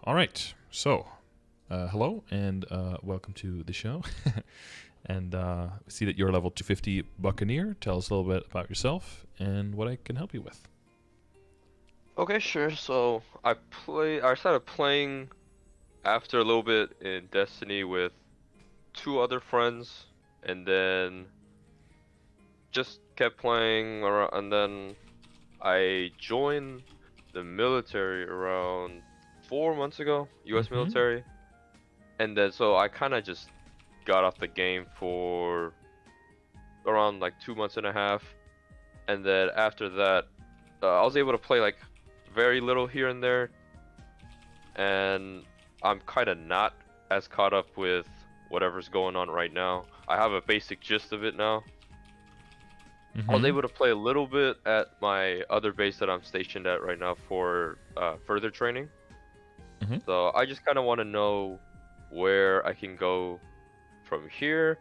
All right. So, hello and welcome to the show. And we see that you're level 250 Buccaneer. Tell us a little bit about yourself and what I can help you with. Okay, sure. So I started playing after a little bit in Destiny with two other friends, and then just kept playing around, and then I joined the military around 4 months ago, U.S. Mm-hmm. military, and then so I kind of just got off the game for around like 2 months and a half, and then after that, I was able to play like very little here and there, and I'm kind of not as caught up with whatever's going on right now. I have a basic gist of it now. I was Mm-hmm. able to play a little bit at my other base that I'm stationed at right now for further training. Mm-hmm. So I just kind of want to know where I can go from here,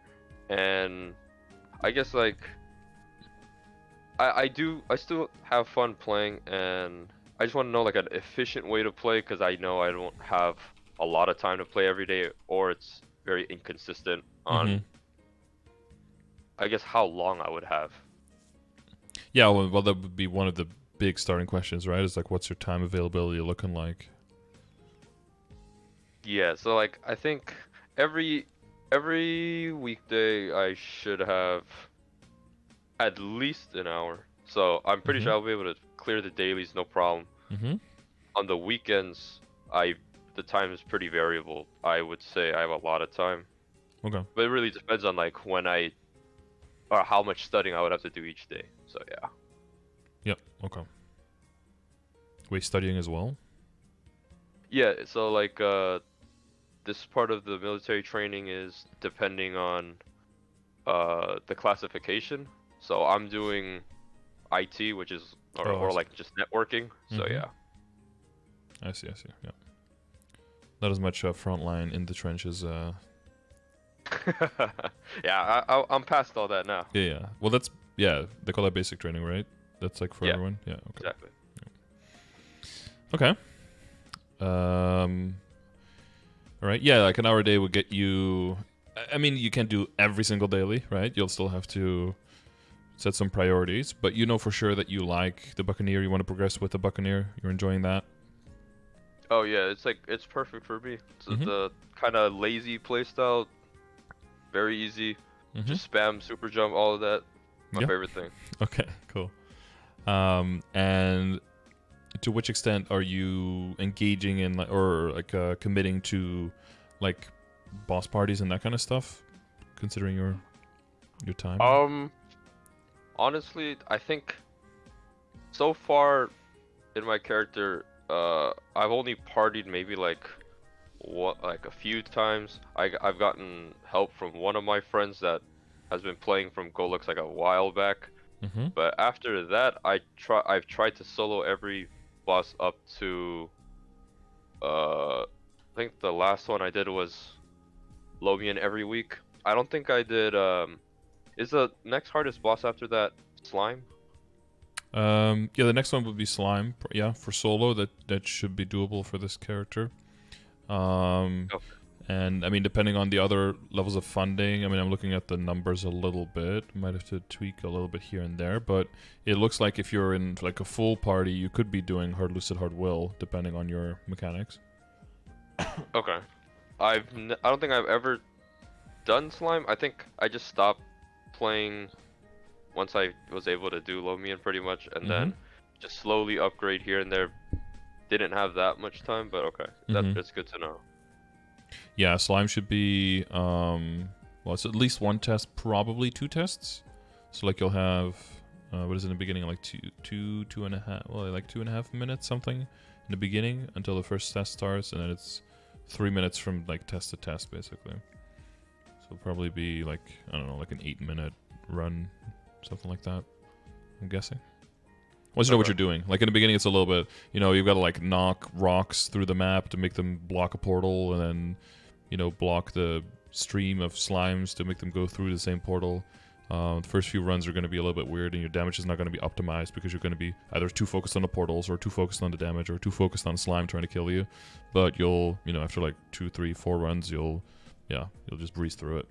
and I guess like I still have fun playing, and I just want to know like an efficient way to play because I know I don't have a lot of time to play every day, or it's very inconsistent Mm-hmm. on I guess how long I would have. Yeah, well, that would be one of the big starting questions, right? Is like, what's your time availability looking like? Yeah, so like I think every every weekday I should have at least an hour. So I'm pretty Mm-hmm. sure I'll be able to clear the dailies no problem. Mm-hmm. On the weekends, I the time is pretty variable. I would say I have a lot of time. Okay. But it really depends on like when I or how much studying I would have to do each day. So yeah. Yep. Okay. Wait, studying as well? Yeah, so like this part of the military training is depending on the classification. So I'm doing IT, which is Oh, I or see. like just networking. So Mm-hmm. yeah. I see. I see. Yeah. Not as much frontline in the trenches. Yeah, I'm past all that now. Yeah. Yeah. Well, that's yeah. They call that basic training, right? That's like for Yeah, everyone. Yeah. Okay. exactly. Okay. Um. All right. Yeah, like an hour a day would get you. I mean, you can't do every single daily, right? You'll still have to set some priorities, but you know for sure that you like the Buccaneer. You want to progress with the Buccaneer. You're enjoying that. Oh yeah, it's like it's perfect for me. It's Mm-hmm. the kind of lazy playstyle, very easy. Mm-hmm. Just spam, super jump, all of that. My Yeah. favorite thing. Okay. Cool. And to which extent are you engaging in or like committing to like boss parties and that kind of stuff, considering your time? Um, Honestly, I think so far in my character, I've only partied maybe like like a few times. I've gotten help from one of my friends that has been playing from Golux like a while back. Mm-hmm. But after that, I've tried to solo every boss up to I think the last one I did was Lomian every week. I don't think I did is the next hardest boss after that Slime? Yeah, the next one would be slime. Yeah, for solo, that should be doable for this character. Um, Oh, and I mean, depending on the other levels of funding, I mean, I'm looking at the numbers a little bit. Might have to tweak a little bit here and there, but it looks like if you're in like a full party, you could be doing hard lucid, hard will, depending on your mechanics. okay. I don't think I've ever done Slime. I think I just stopped playing once I was able to do Lomian pretty much, and Mm-hmm. then just slowly upgrade here and there. Didn't have that much time, but okay, Mm-hmm. that's good to know. Yeah, slime should be well, it's at least one test, probably two tests. So like you'll have what is it in the beginning, like two and a half, well, like 2.5 minutes something in the beginning until the first test starts, and then it's 3 minutes from like test to test basically. So it'll probably be like, I don't know, like an 8 minute run, something like that, I'm guessing. Once you know what Okay. you're doing. Like in the beginning, it's a little bit, you've got to like knock rocks through the map to make them block a portal, and then, block the stream of slimes to make them go through the same portal. The first few runs are going to be a little bit weird, and your damage is not going to be optimized because you're going to be either too focused on the portals, or too focused on the damage, or too focused on slime trying to kill you. But you'll, after like 2, 3, 4 runs, you'll just breeze through it.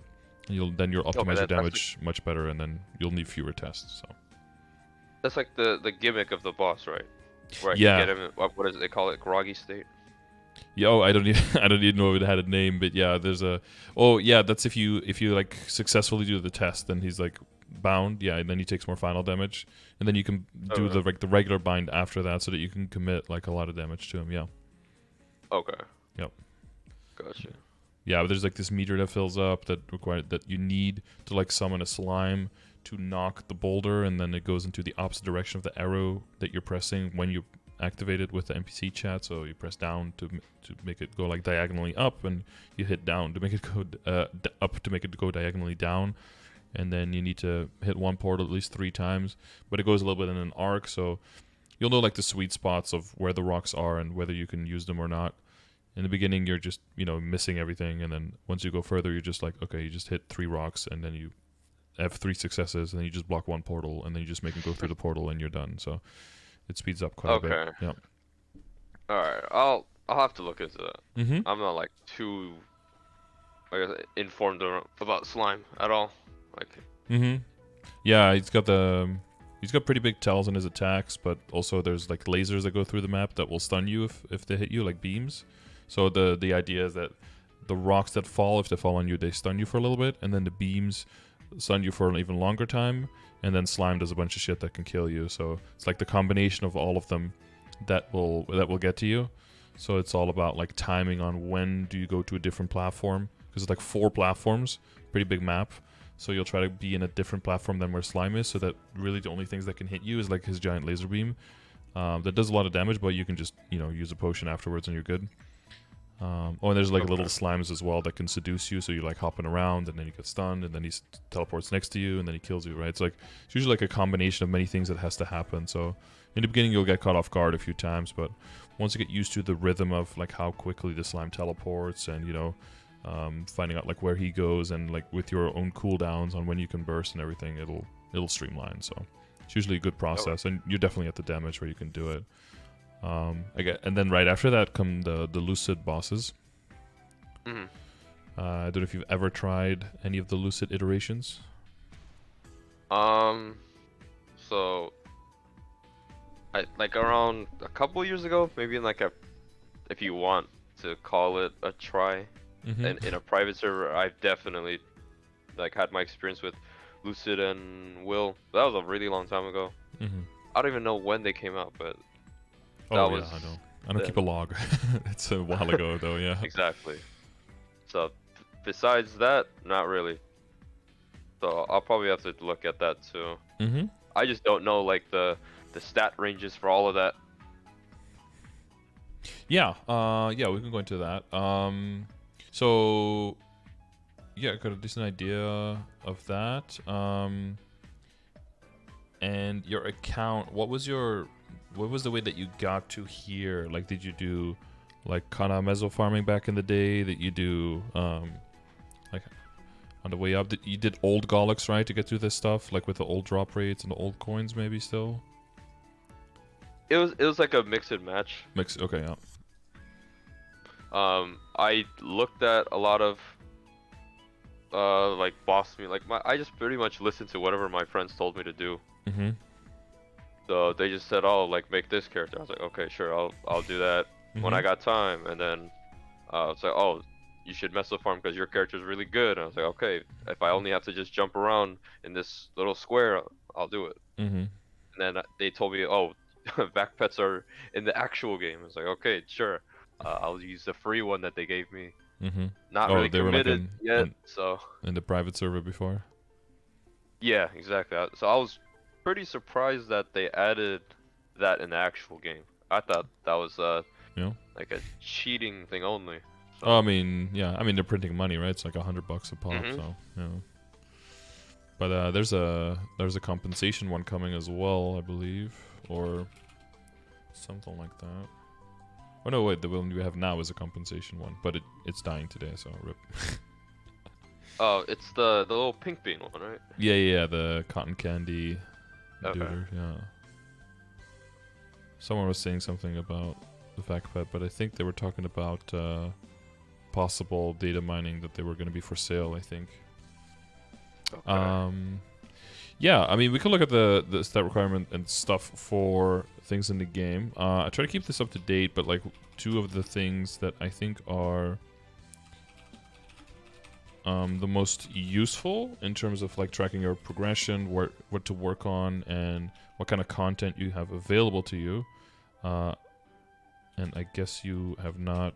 And then you'll optimize your damage much better, and then you'll need fewer tests. So that's like the gimmick of the boss, right? Where yeah. you get him. What is it? They call it groggy state. Yeah, I don't even know if it had a name, but yeah, there's a. Oh yeah, that's if you like successfully do the test, then he's like bound. Yeah, and then he takes more final damage, and then you can do the regular bind after that, so that you can commit like a lot of damage to him. Yeah. Okay. Yep. Gotcha. Yeah, but there's like this meter that fills up that you need to like summon a slime to knock the boulder, and then it goes into the opposite direction of the arrow that you're pressing when you activate it with the NPC chat. So you press down to make it go like diagonally up, and you hit down to make it go up to make it go diagonally down, and then you need to hit one portal at least 3 times. But it goes a little bit in an arc, so you'll know like the sweet spots of where the rocks are and whether you can use them or not. In the beginning, you're just missing everything, and then once you go further, you're just like, okay, you just hit 3 rocks, and then you have 3 successes, and then you just block 1 portal, and then you just make them go through the portal, and you're done. So it speeds up quite a bit. Yeah. All right, I'll have to look into that. Mm-hmm. I'm not like too, I guess, informed about slime at all. Like. Mm-hmm. Yeah, he's got pretty big tells in his attacks, but also there's like lasers that go through the map that will stun you if they hit you, like beams. So the idea is that the rocks that fall, if they fall on you, they stun you for a little bit, and then the beams stun you for an even longer time, and then slime does a bunch of shit that can kill you. So it's like the combination of all of them that will get to you. So it's all about like timing on when do you go to a different platform, because it's like 4 platforms, pretty big map. So you'll try to be in a different platform than where slime is, so that really the only things that can hit you is like his giant laser beam. That does a lot of damage, but you can just use a potion afterwards and you're good. And there's like little slimes as well that can seduce you, so you're like hopping around, and then you get stunned, and then he teleports next to you, and then he kills you, right? It's usually like a combination of many things that has to happen. So in the beginning you'll get caught off guard a few times, but once you get used to the rhythm of like how quickly the slime teleports, and finding out like where he goes, and like with your own cooldowns on when you can burst and everything, it'll streamline. So it's usually a good process, and you're definitely at the damage where you can do it. And then right after that come the Lucid bosses. Mm-hmm. I don't know if you've ever tried any of the Lucid iterations. So I like around a couple years ago, maybe in like if you want to call it a try, and in a private server, I've definitely like had my experience with Lucid and Will. That was a really long time ago. I don't even know when they came out, but I don't keep a log. It's a while ago though. Yeah. Exactly. So besides that, not really. So I'll probably have to look at that too. I just don't know like the stat ranges for all of that. Yeah. Yeah, we can go into that. So yeah, I got a decent idea of that. And your account, what was the way that you got to here? Like, did you do like Kana Meso farming back in the day? That you do like on the way up? You did old Golix, right, to get through this stuff, like with the old drop rates and the old coins, maybe still. It was like a mix and match. Okay, yeah. I looked at a lot of like boss me, like I just pretty much listened to whatever my friends told me to do. So they just said, "Oh, like make this character." I was like, "Okay, sure, I'll do that when I got time." And then it's like, "Oh, you should Meso farm because your character is really good." And I was like, "Okay, if I only have to just jump around in this little square, I'll do it." And then they told me, "Oh, back pets are in the actual game." I was like, "Okay, sure, I'll use the free one that they gave me." Not really committed yet, so in the private server before. Yeah, exactly. So I was pretty surprised that they added that in the actual game. I thought that was like a cheating thing only. So. Oh, I mean, yeah. I mean, they're printing money, right? It's like $100 a pop, so yeah. But there's a compensation one coming as well, I believe, or something like that. Oh no, wait, the one we have now is a compensation one, but it's dying today, so rip. Oh, it's the little pink bean one, right? Yeah, the cotton candy Okay. duder, yeah. Someone was saying something about the fact pet, but I think they were talking about possible data mining that they were going to be for sale, I think. Okay. Yeah, I mean, we can look at the stat requirement and stuff for things in the game. I try to keep this up to date, but like two of the things that I think are the most useful in terms of like tracking your progression, what to work on, and what kind of content you have available to you. And I guess you have not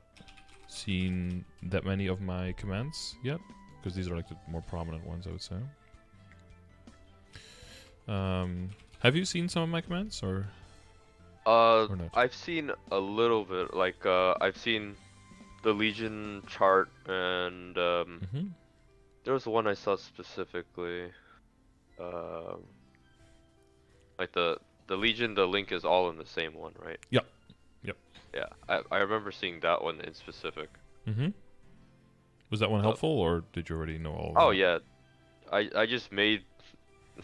seen that many of my commands yet, because these are like the more prominent ones, I would say. Have you seen some of my commands, or not? I've seen a little bit. Like, I've seen the Legion chart, and Mm-hmm. there was one I saw specifically. Um, like the Legion, the link is all in the same one, right? Yep. Yep. Yeah, I remember seeing that one in specific. Mm-hmm. Was that one Uh, helpful, or did you already know all of oh that? yeah, I just made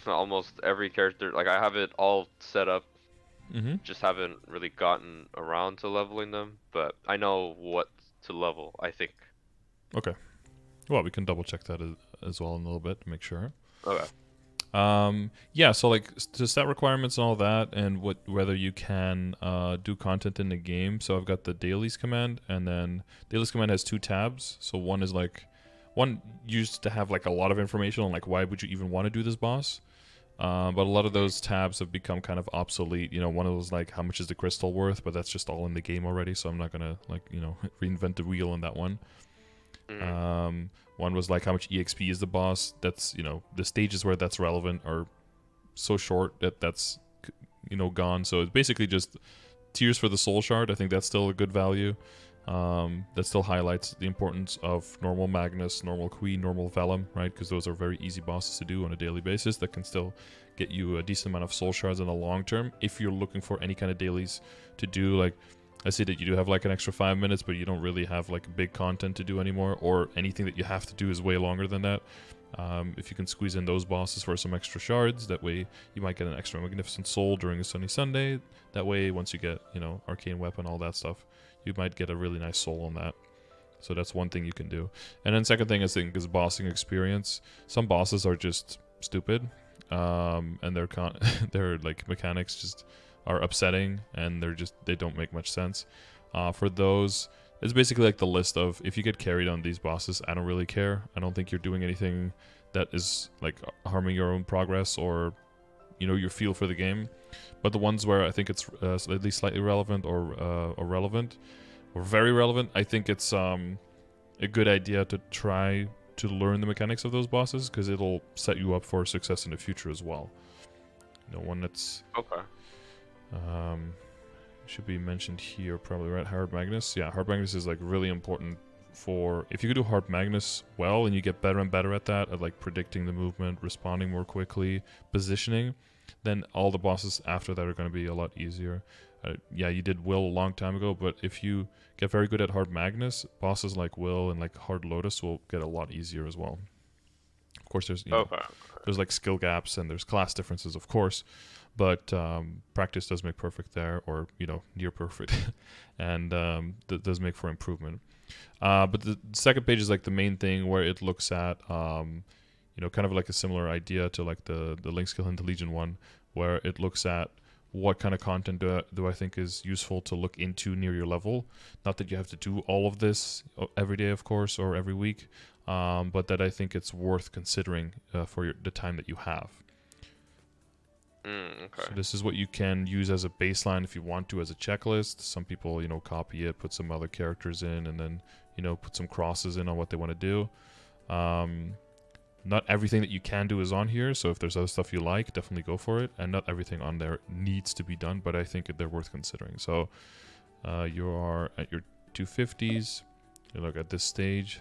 almost every character. Like I have it all set up. Mm-hmm. Just haven't really gotten around to leveling them, but I know what to level, I think. Okay. Well, we can double check that as well in a little bit to make sure. Okay. Yeah, so like to set requirements and all that, and whether you can do content in the game. So I've got the dailies command, and then dailies command has two tabs. So one is like one used to have like a lot of information on like why would you even want to do this boss. But a lot of those tabs have become kind of obsolete. You know, one of those like how much is the crystal worth, but that's just all in the game already. So I'm not gonna like reinvent the wheel on that one. Mm-hmm. One was like how much EXP is the boss. That's the stages where that's relevant are so short that that's gone. So it's basically just tears for the soul shard. I think that's still a good value. That still highlights the importance of normal Magnus, normal Queen, normal Vellum, right? Because those are very easy bosses to do on a daily basis that can still get you a decent amount of soul shards in the long term. If you're looking for any kind of dailies to do, like I see that you do have like an extra 5 minutes, but you don't really have like big content to do anymore, or anything that you have to do is way longer than that. If you can squeeze in those bosses for some extra shards, that way you might get an extra Magnificent Soul during a Sunny Sunday. That way, once you get, Arcane Weapon, all that stuff, you might get a really nice soul on that. So that's one thing you can do. And then second thing I think is bossing experience. Some bosses are just stupid, and their like mechanics just are upsetting, and they don't make much sense. For those, it's basically like the list of if you get carried on these bosses, I don't really care. I don't think you're doing anything that is like harming your own progress or your feel for the game. But the ones where I think it's at least slightly relevant or relevant or very relevant, I think it's a good idea to try to learn the mechanics of those bosses, because it'll set you up for success in the future as well. One that's Okay. should be mentioned here probably, right? Hard Magnus. Yeah, Hard Magnus is like really important for if you could do Hard Magnus well and you get better and better at that, at like predicting the movement, responding more quickly, positioning, then all the bosses after that are going to be a lot easier. Yeah, you did Will a long time ago, but if you get very good at Hard Magnus, bosses like Will and like Hard Lotus will get a lot easier as well. Of course, there's Okay. there's like skill gaps and there's class differences, of course, but practice does make perfect there, or near perfect, and that does make for improvement. But the second page is like the main thing, where it looks at kind of like a similar idea to like the link skill and the Legion one, where it looks at what kind of content do I think is useful to look into near your level. Not that you have to do all of this every day, of course, or every week, but that I think it's worth considering for the time that you have. Okay. So this is what you can use as a baseline if you want to, as a checklist. Some people, copy it, put some other characters in, and then, put some crosses in on what they want to do. Not everything that you can do is on here, so if there's other stuff you like, definitely go for it. And not everything on there needs to be done, but I think they're worth considering. So you are at your 250s. You look at this stage.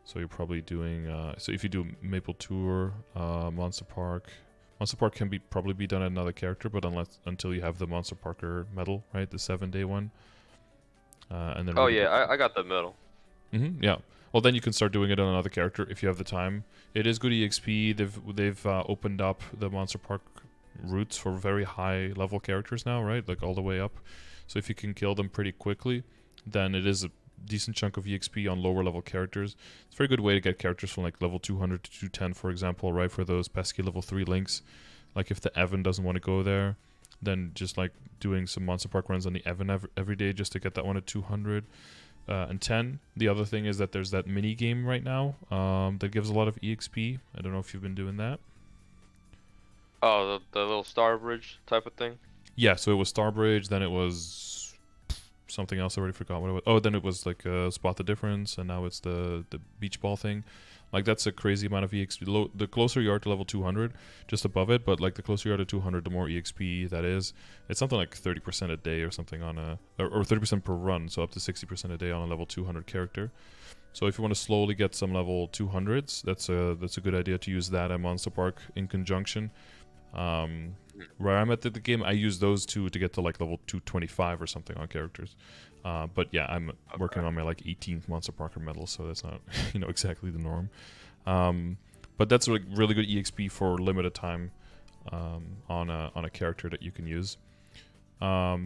So you're probably doing... so if you do Maple Tour, Monster Park... Monster Park can probably be done at another character, but until you have the Monster Parker medal, right? The 7-day one. And then Oh yeah, I got the medal. yeah. Well, then you can start doing it on another character if you have the time. It is good EXP. They've opened up the Monster Park routes for very high level characters now, right? Like all the way up. So if you can kill them pretty quickly, then it is a decent chunk of EXP on lower level characters. It's a very good way to get characters from like level 200 to 210, for example, right? For those pesky level 3 links. Like if the Evan doesn't want to go there, then just like doing some Monster Park runs on the Evan every day just to get that one at 200 and 10. The other thing is that there's that mini game right now that gives a lot of EXP. I don't know if you've been doing that. Oh, the little Star Bridge type of thing? Yeah, so it was Starbridge, then it was something else. I already forgot what it was. Oh, then it was like Spot the Difference, and now it's the beach ball thing. Like that's a crazy amount of EXP. The closer you are to level 200, just above it, but like the closer you are to 200, the more EXP that is. It's something like 30% a day or something on a, or 30% per run, so up to 60% a day on a level 200 character. So if you want to slowly get some level 200s, that's a good idea to use that at Monster Park in conjunction. Where I'm at the game, I use those two to get to like level 225 or something on characters. But yeah, I'm working on my like 18th Monster Parker medal, so that's not exactly the norm. But that's like really good EXP for limited time on a character that you can use. Yeah,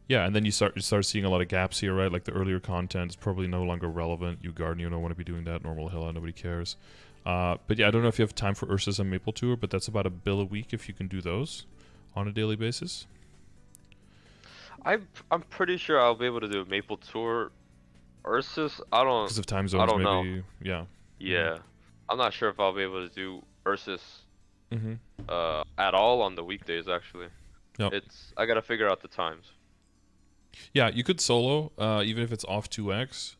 and then you start seeing a lot of gaps here, right? Like the earlier content is probably no longer relevant. You Guardian don't want to be doing that. Normal Hela, nobody cares. But yeah, I don't know if you have time for Ursus and Maple Tour, but that's about $1 a week if you can do those on a daily basis. I'm pretty sure I'll be able to do Maple Tour. Ursus, I don't. Because of time zones, maybe. Know. Yeah. Yeah, I'm not sure if I'll be able to do Ursus Mm-hmm. At all on the weekdays. Actually, Yep. I gotta figure out the times. Yeah, you could solo, even if it's off 2x.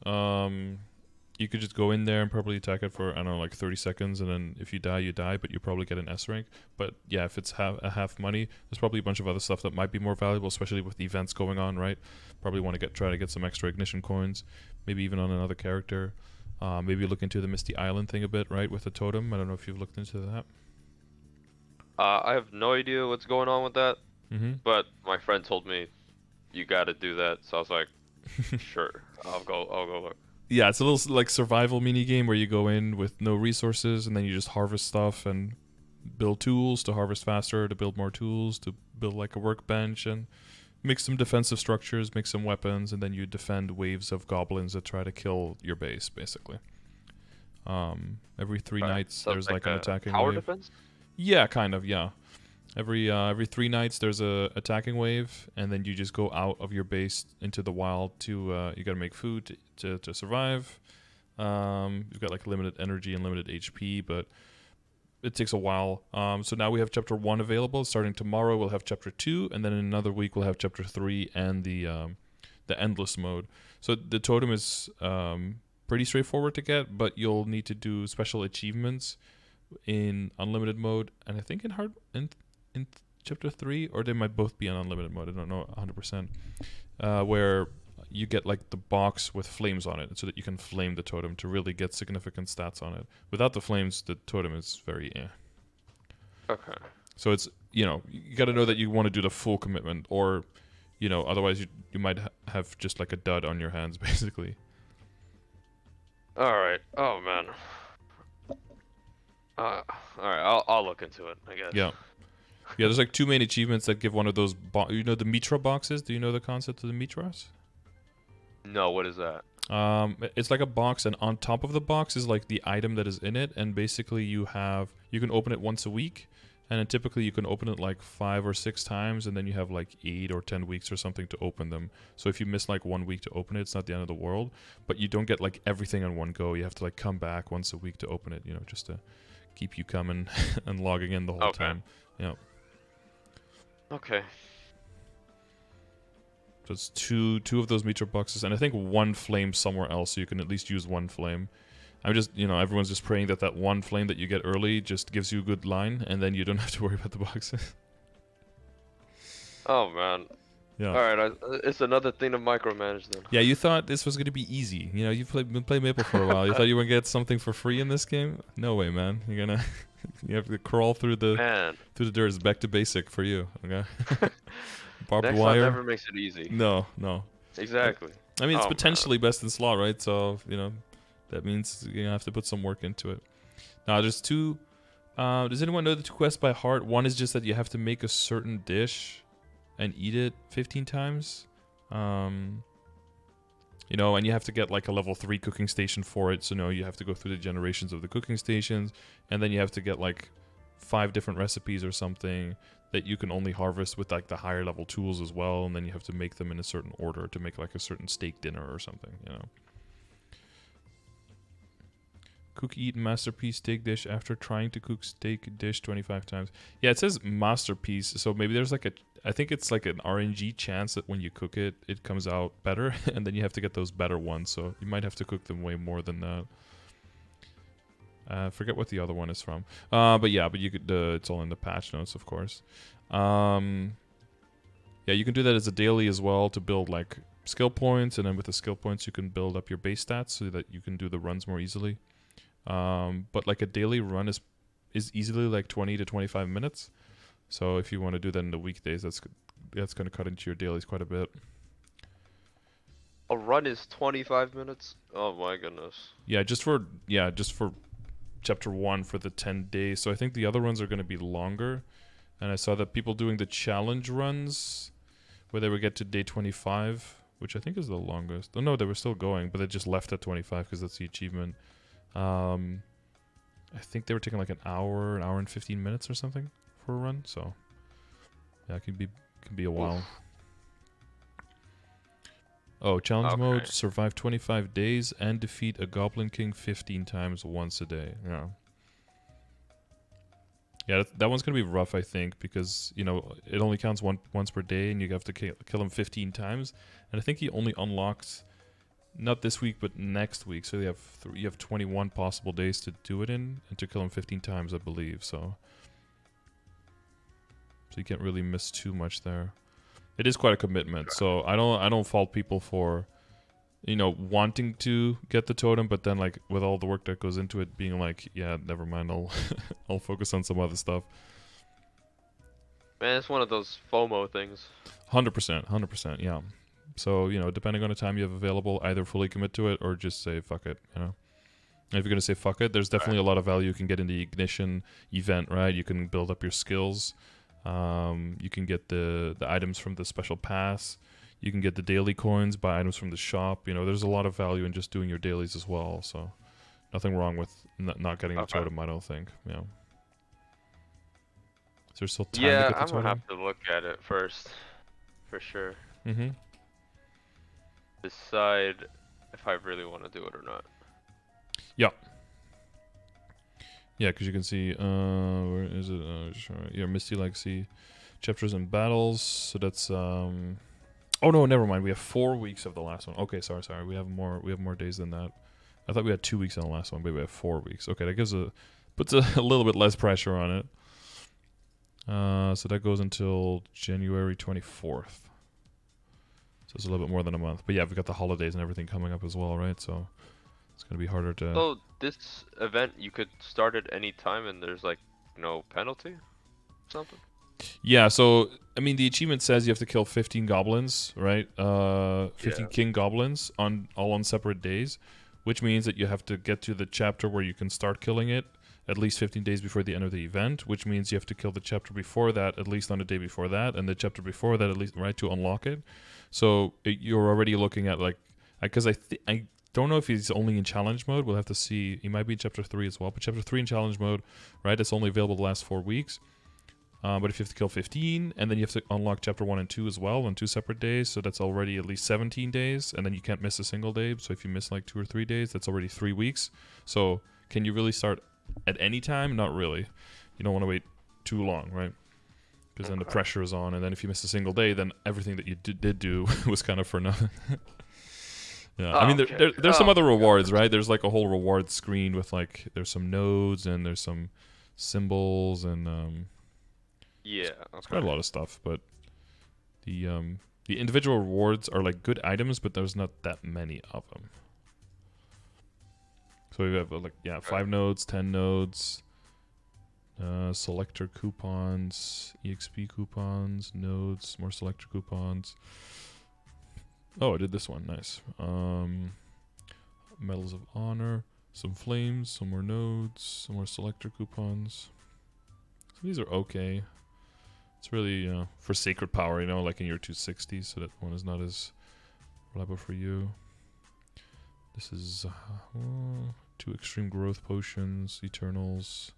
You could just go in there and probably attack it for, I don't know, like 30 seconds, and then if you die, you die, but you probably get an S rank. But yeah, if it's half money, there's probably a bunch of other stuff that might be more valuable, especially with the events going on, right? Probably want to try to get some extra ignition coins, maybe even on another character. Maybe look into the Misty Island thing a bit, right, with the totem. I don't know if you've looked into that. I have no idea what's going on with that, but my friend told me you gotta do that, so I was like, sure, I'll go look. Yeah, it's a little like survival mini game where you go in with no resources and then you just harvest stuff and build tools to harvest faster, to build more tools, to build like a workbench and make some defensive structures, make some weapons, and then you defend waves of goblins that try to kill your base, basically. Every 3 nights So there's like an attacking tower wave. defense? Yeah, kind of, yeah. Every 3 nights there's a attacking wave, and then you just go out of your base into the wild to you gotta make food to survive. You've got like limited energy and limited HP, but it takes a while. So now we have chapter 1 available. Starting tomorrow we'll have chapter 2, and then in another week we'll have chapter 3 and the endless mode. So the totem is pretty straightforward to get, but you'll need to do special achievements in unlimited mode, and I think in chapter 3, or they might both be on unlimited mode, I don't know 100%, where you get like the box with flames on it so that you can flame the totem to really get significant stats on it. Without the flames, the totem is very Okay. So it's, you got to know that you want to do the full commitment, or otherwise you might have just like a dud on your hands, basically. All right. Oh man. All right. I'll look into it, I guess. Yeah, there's like 2 main achievements that give one of those the Mitra boxes. Do you know the concept of the Mitras? No, what is that? It's like a box, and on top of the box is like the item that is in it, and basically you can open it once a week, and then typically you can open it like 5 or 6 times, and then you have like 8 or 10 weeks or something to open them. So if you miss like 1 week to open it, it's not the end of the world, but you don't get like everything in one go. You have to like come back once a week to open it, just to keep you coming and logging in the whole time. Yeah. Okay. So it's two of those meter boxes, and I think 1 flame somewhere else, so you can at least use 1 flame. I'm just, everyone's just praying that 1 flame that you get early just gives you a good line, and then you don't have to worry about the boxes. Oh man. Yeah. All right. It's another thing to micromanage then. Yeah, you thought this was gonna be easy. You've been playing Maple for a while. You thought you were gonna get something for free in this game? No way, man. You're gonna you have to crawl through the dirt. It's back to basic for you. Okay. Barbed Next wire. time never makes it easy. No. Exactly. I mean, it's potentially best in slot, right? So That means you're gonna have to put some work into it. Now there's two. Does anyone know the 2 quests by heart? One is just that you have to make a certain dish and eat it 15 times. You know, and you have to get like a level 3 cooking station for it. So, no, you have to go through the generations of the cooking stations. And then you have to get like 5 different recipes or something that you can only harvest with like the higher level tools as well. And then you have to make them in a certain order to make like a certain steak dinner or something, you know. Cook, eat, masterpiece, steak dish after trying to cook steak dish 25 times. Yeah, it says masterpiece. So maybe there's like I think it's like an RNG chance that when you cook it, it comes out better. And then you have to get those better ones. So you might have to cook them way more than that. Forget what the other one is from. But yeah, but you could, it's all in the patch notes, of course. Yeah, you can do that as a daily as well to build like skill points. And then with the skill points, you can build up your base stats so that you can do the runs more easily. But like a daily run is easily like 20 to 25 minutes. So if you want to do that in the weekdays, that's going to cut into your dailies quite a bit. A run is 25 minutes? Oh my goodness. Yeah, just for chapter 1 for the 10 days. So I think the other runs are going to be longer. And I saw that people doing the challenge runs where they would get to day 25, which I think is the longest. Oh no, they were still going, but they just left at 25 because that's the achievement. I think they were taking like an hour and 15 minutes or something for a run. So yeah, it can be a while. Oof. Oh, challenge mode: survive 25 days and defeat a Goblin King 15 times once a day. Yeah. Yeah, that one's gonna be rough, I think, because you know it only counts once per day, and you have to kill him 15 times. And I think he only unlocks. Not this week, but next week. So you have 21 possible days to do it in, and to kill him 15 times, I believe. So you can't really miss too much there. It is quite a commitment. So I don't fault people for, you know, wanting to get the totem, but then like with all the work that goes into it, being like, yeah, never mind. I'll focus on some other stuff. Man, it's one of those FOMO things. 100%. Yeah. So, you know, depending on the time you have available, either fully commit to it or just say fuck it, you know. And if you're going to say fuck it, there's definitely a lot of value you can get in the Ignition event, right? You can build up your skills. You can get the items from the special pass. You can get the daily coins, buy items from the shop. You know, there's a lot of value in just doing your dailies as well. So nothing wrong with not getting the totem, I don't think. Yeah. Is there still time to get the totem? I'm going to have to look at it first. For sure. Mm-hmm. Decide if I really want to do it or not. Yeah. Yeah, because you can see, where is it? Yeah, Misty Legacy, chapters and battles. So that's, oh no, never mind. We have 4 weeks of the last one. Okay, sorry. We have more days than that. I thought we had 2 weeks on the last one, but we have 4 weeks. Okay, that puts a little bit less pressure on it. So that goes until January 24th. So it's a little bit more than a month. But yeah, we've got the holidays and everything coming up as well, right? So it's going to be harder to... So this event, you could start at any time and there's like no penalty? Something? Yeah, so, I mean, the achievement says you have to kill 15 goblins, right? 15 king goblins all on separate days, which means that you have to get to the chapter where you can start killing it at least 15 days before the end of the event, which means you have to kill the chapter before that at least on the day before that, and the chapter before that at least, right, to unlock it. So you're already looking at like, because I don't know if he's only in challenge mode. We'll have to see. He might be in chapter 3 as well, but chapter 3 in challenge mode, right? It's only available the last 4 weeks. But if you have to kill 15, and then you have to unlock chapter 1 and 2 as well on 2 separate days, so that's already at least 17 days, and then you can't miss a single day. So if you miss like 2 or 3 days, that's already 3 weeks. So can you really start at any time? Not really. You don't want to wait too long, right? Because then the pressure is on, and then if you miss a single day, then everything that you did do was kind of for nothing. Yeah, I mean, there's some other rewards, right? There's like a whole reward screen with like, there's some nodes, and there's some symbols, and yeah, it's quite a lot of stuff. But the individual rewards are like good items, but there's not that many of them. So we have like 5 nodes, 10 nodes, selector coupons, EXP coupons, nodes, more selector coupons. Oh, I did this one. Nice. Medals of Honor, some flames, some more nodes, some more selector coupons. So these are okay. It's really for sacred power, like in your 260, so that one is not as reliable for you. This is 2 extreme growth potions, Eternals,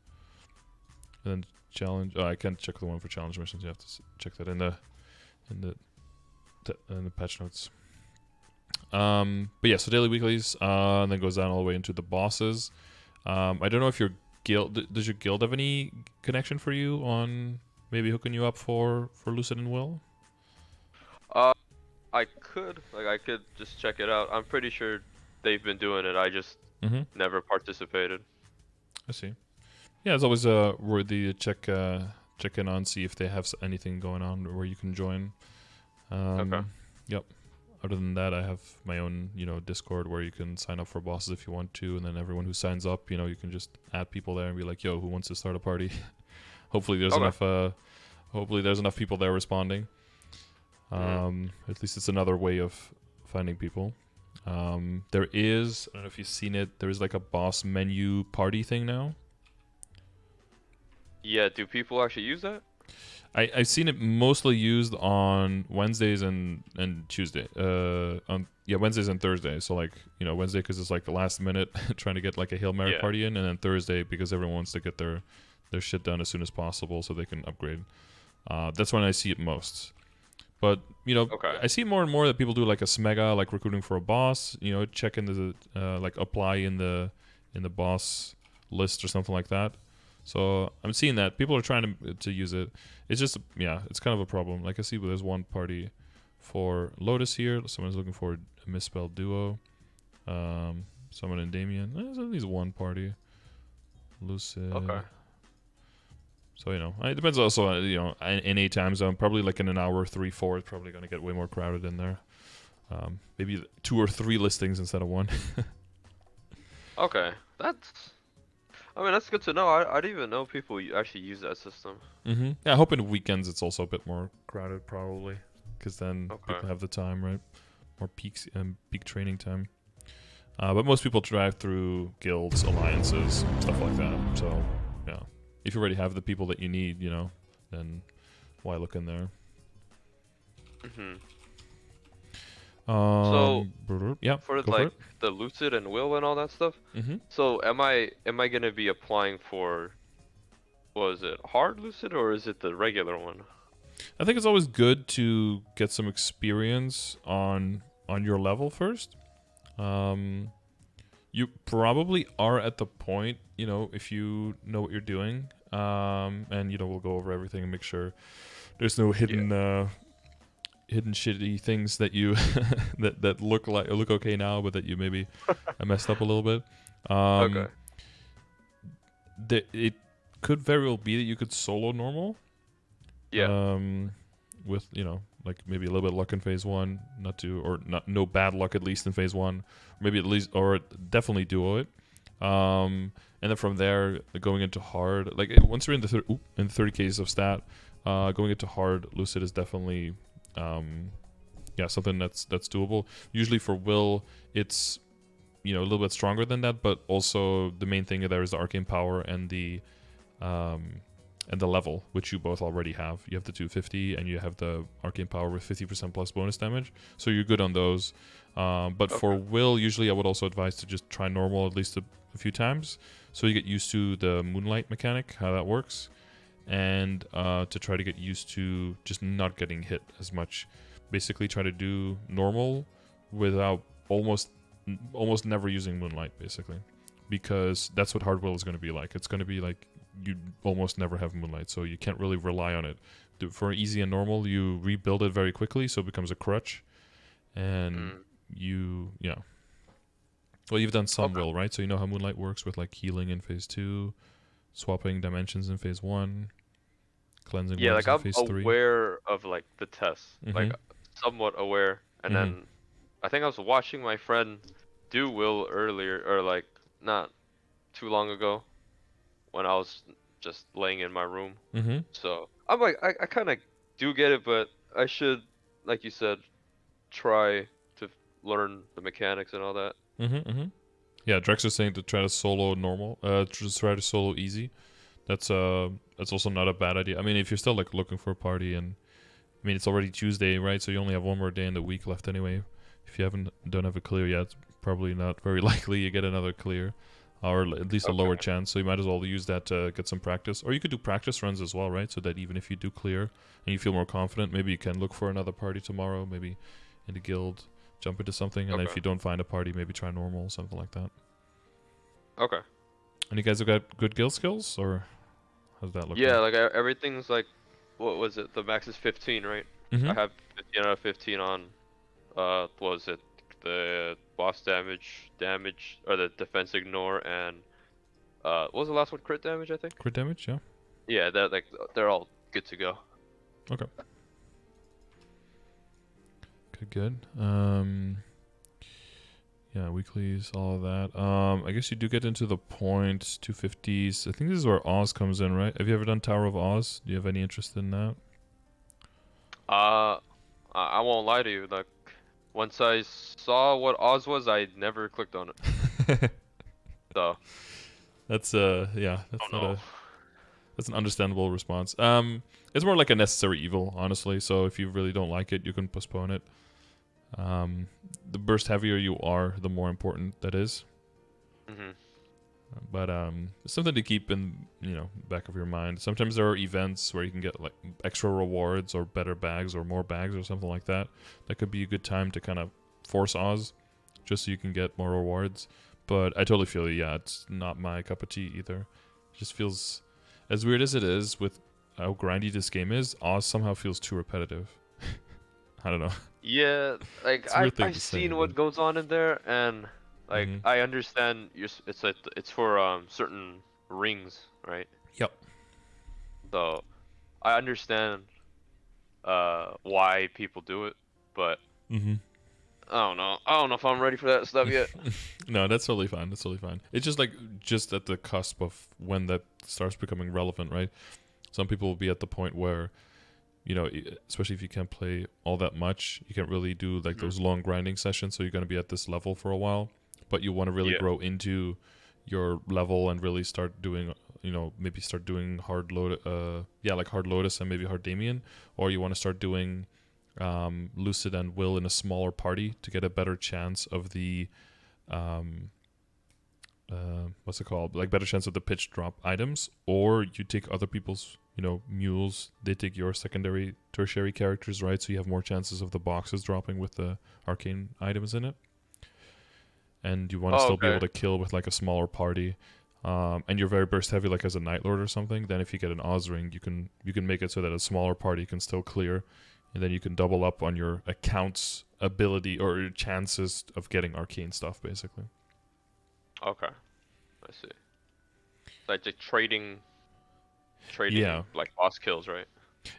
and then challenge. Oh, I can't check the one for challenge missions. You have to check that in the patch notes. But yeah, so daily weeklies, and then goes down all the way into the bosses. I don't know if your guild does your guild have any connection for you on maybe hooking you up for Lucid and Will? I could just check it out. I'm pretty sure they've been doing it. I just never participated. I see. Yeah, it's always worthy to check in on, see if they have anything going on where you can join. Okay. Yep. Other than that, I have my own, Discord where you can sign up for bosses if you want to, and then everyone who signs up, you can just add people there and be like, "Yo, who wants to start a party?" Hopefully, there's enough. Hopefully, there's enough people there responding. At least it's another way of finding people. There is, I don't know if you've seen it. There is like a boss menu party thing now. Yeah, do people actually use that? I've seen it mostly used on Wednesdays and Tuesday. Wednesdays and Thursdays. So Wednesday because it's like the last minute trying to get like a Hail Mary party in, and then Thursday because everyone wants to get their shit done as soon as possible so they can upgrade. That's when I see it most. But I see more and more that people do like a smega, like recruiting for a boss. Check in the like apply in the boss list or something like that. So I'm seeing that people are trying to use it. It's just it's kind of a problem. Like I see, there's one party for Lotus here. Someone's looking for a misspelled duo. Someone in Damien. There's at least one party. Lucid. Okay. So it depends also on in a time zone. Probably like in an hour, 3-4, it's probably going to get way more crowded in there. Maybe 2 or 3 listings instead of 1. Okay, that's good to know. I didn't even know people actually use that system. Yeah, I hope in weekends it's also a bit more crowded, probably, because then people have the time, right? More peak training time. But most people drive through guilds, alliances, stuff like that. So yeah, if you already have the people that you need, then why look in there? So yeah, for the Lucid and Will and all that stuff. So am I gonna be applying for, was it hard Lucid or is it the regular one? I think it's always good to get some experience on your level first. You probably are at the point, if you know what you're doing, and we'll go over everything and make sure there's no hidden shitty things that you that look okay now, but that you maybe messed up a little bit. Okay. It could very well be that you could solo normal. Yeah. With like maybe a little bit of luck in phase 1, no bad luck at least in phase 1, maybe at least or definitely duo it. And then from there going into hard, like once you're in the 30Ks of stat, going into hard Lucid is definitely something that's doable. Usually for Will, it's a little bit stronger than that, but also the main thing there is the arcane power and the level, which you both already have. You have the 250 and you have the arcane power with 50% plus bonus damage, so you're good on those. But for Will, usually I would also advise to just try normal at least a few times, so you get used to the moonlight mechanic, how that works, and to try to get used to just not getting hit as much. Basically try to do normal without almost never using moonlight, basically, because that's what hard Will is going to be like. It's going to be like you almost never have moonlight, so you can't really rely on it. For easy and normal, you rebuild it very quickly, so it becomes a crutch, and well, you've done some Will, right? So you know how moonlight works with like healing in phase 2, swapping dimensions in phase 1, cleansing in phase 3. I'm aware of like the tests, like somewhat aware, and then I think I was watching my friend do Will earlier, or like not too long ago, when I was just laying in my room. So I'm like, I kind of do get it, but I should, like you said, try to learn the mechanics and all that. Yeah, Drex is saying to try to solo normal. Just try to solo easy. That's also not a bad idea. I mean, if you're still like looking for a party, and I mean it's already Tuesday, right? So you only have one more day in the week left anyway. If you don't have a clear yet, it's probably not very likely you get another clear, or at least a lower chance. So you might as well use that to get some practice, or you could do practice runs as well, right? So that even if you do clear and you feel more confident, maybe you can look for another party tomorrow, maybe in the guild, jump into something, and then if you don't find a party, maybe try normal, something like that. Okay. And you guys have got good guild skills, or how's that look? Yeah, like everything's like, what was it? The max is 15, right? Mm-hmm. I have 15 out of 15 on, what was it? The boss damage, or the defense ignore, and what was the last one? Crit damage, I think. Crit damage, yeah. Yeah, they're all good to go. Okay. Good. Yeah, weeklies, all of that. I guess you do get into the point 250s. I think this is where Oz comes in, right? Have you ever done Tower of Oz? Do you have any interest in that? I won't lie to you. Like, once I saw what Oz was, I never clicked on it. So. That's that's an understandable response. It's more like a necessary evil, honestly. So if you really don't like it, you can postpone it. The burst heavier you are, the more important that is. Mm-hmm. But it's something to keep in, back of your mind. Sometimes there are events where you can get like extra rewards or better bags or more bags or something like that. That could be a good time to kind of force Oz, just so you can get more rewards. But I totally feel you. Yeah, it's not my cup of tea either. It just feels, as weird as it is with how grindy this game is, Oz somehow feels too repetitive. I don't know. Yeah, like I've seen what goes on in there, and like I understand it's for certain rings, right? Yep. So I understand why people do it, but I don't know. I don't know if I'm ready for that stuff yet. No, that's totally fine. That's totally fine. It's just like at the cusp of when that starts becoming relevant, right? Some people will be at the point where, especially if you can't play all that much, you can't really do like those long grinding sessions. So you're going to be at this level for a while, but you want to really grow into your level and really start doing, maybe start doing hard Lotus and maybe hard Damien, or you want to start doing Lucid and Will in a smaller party to get a better chance of the what's it called, like better chance of the pitch drop items, or you take other people's mules, they take your secondary tertiary characters, right? So you have more chances of the boxes dropping with the arcane items in it, and you want to still be able to kill with like a smaller party, and you're very burst heavy like as a Night Lord or something. Then if you get an Oz ring, you can make it so that a smaller party can still clear, and then you can double up on your account's ability or your chances of getting arcane stuff, basically. Okay, I see. Like trading like boss kills, right?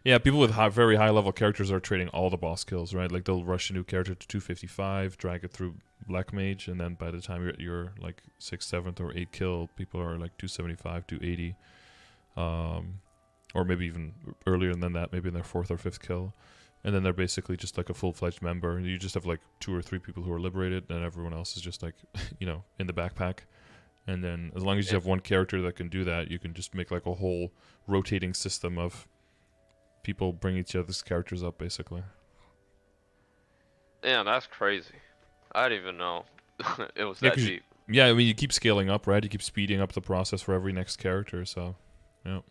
Yeah, people with very high level characters are trading all the boss kills, right? Like they'll rush a new character to 255, drag it through Black Mage, and then by the time you're like 6th, 7th, or 8th kill, people are like 275, 280, or maybe even earlier than that, maybe in their 4th or 5th kill. And then they're basically just like a full-fledged member. You just have like 2 or 3 people who are liberated, and everyone else is just like, in the backpack. And then as long as you have one character that can do that, you can just make like a whole rotating system of people bring each other's characters up, basically. Yeah, that's crazy. I didn't even know it was that deep. Yeah, I mean, you keep scaling up, right? You keep speeding up the process for every next character, so, yeah.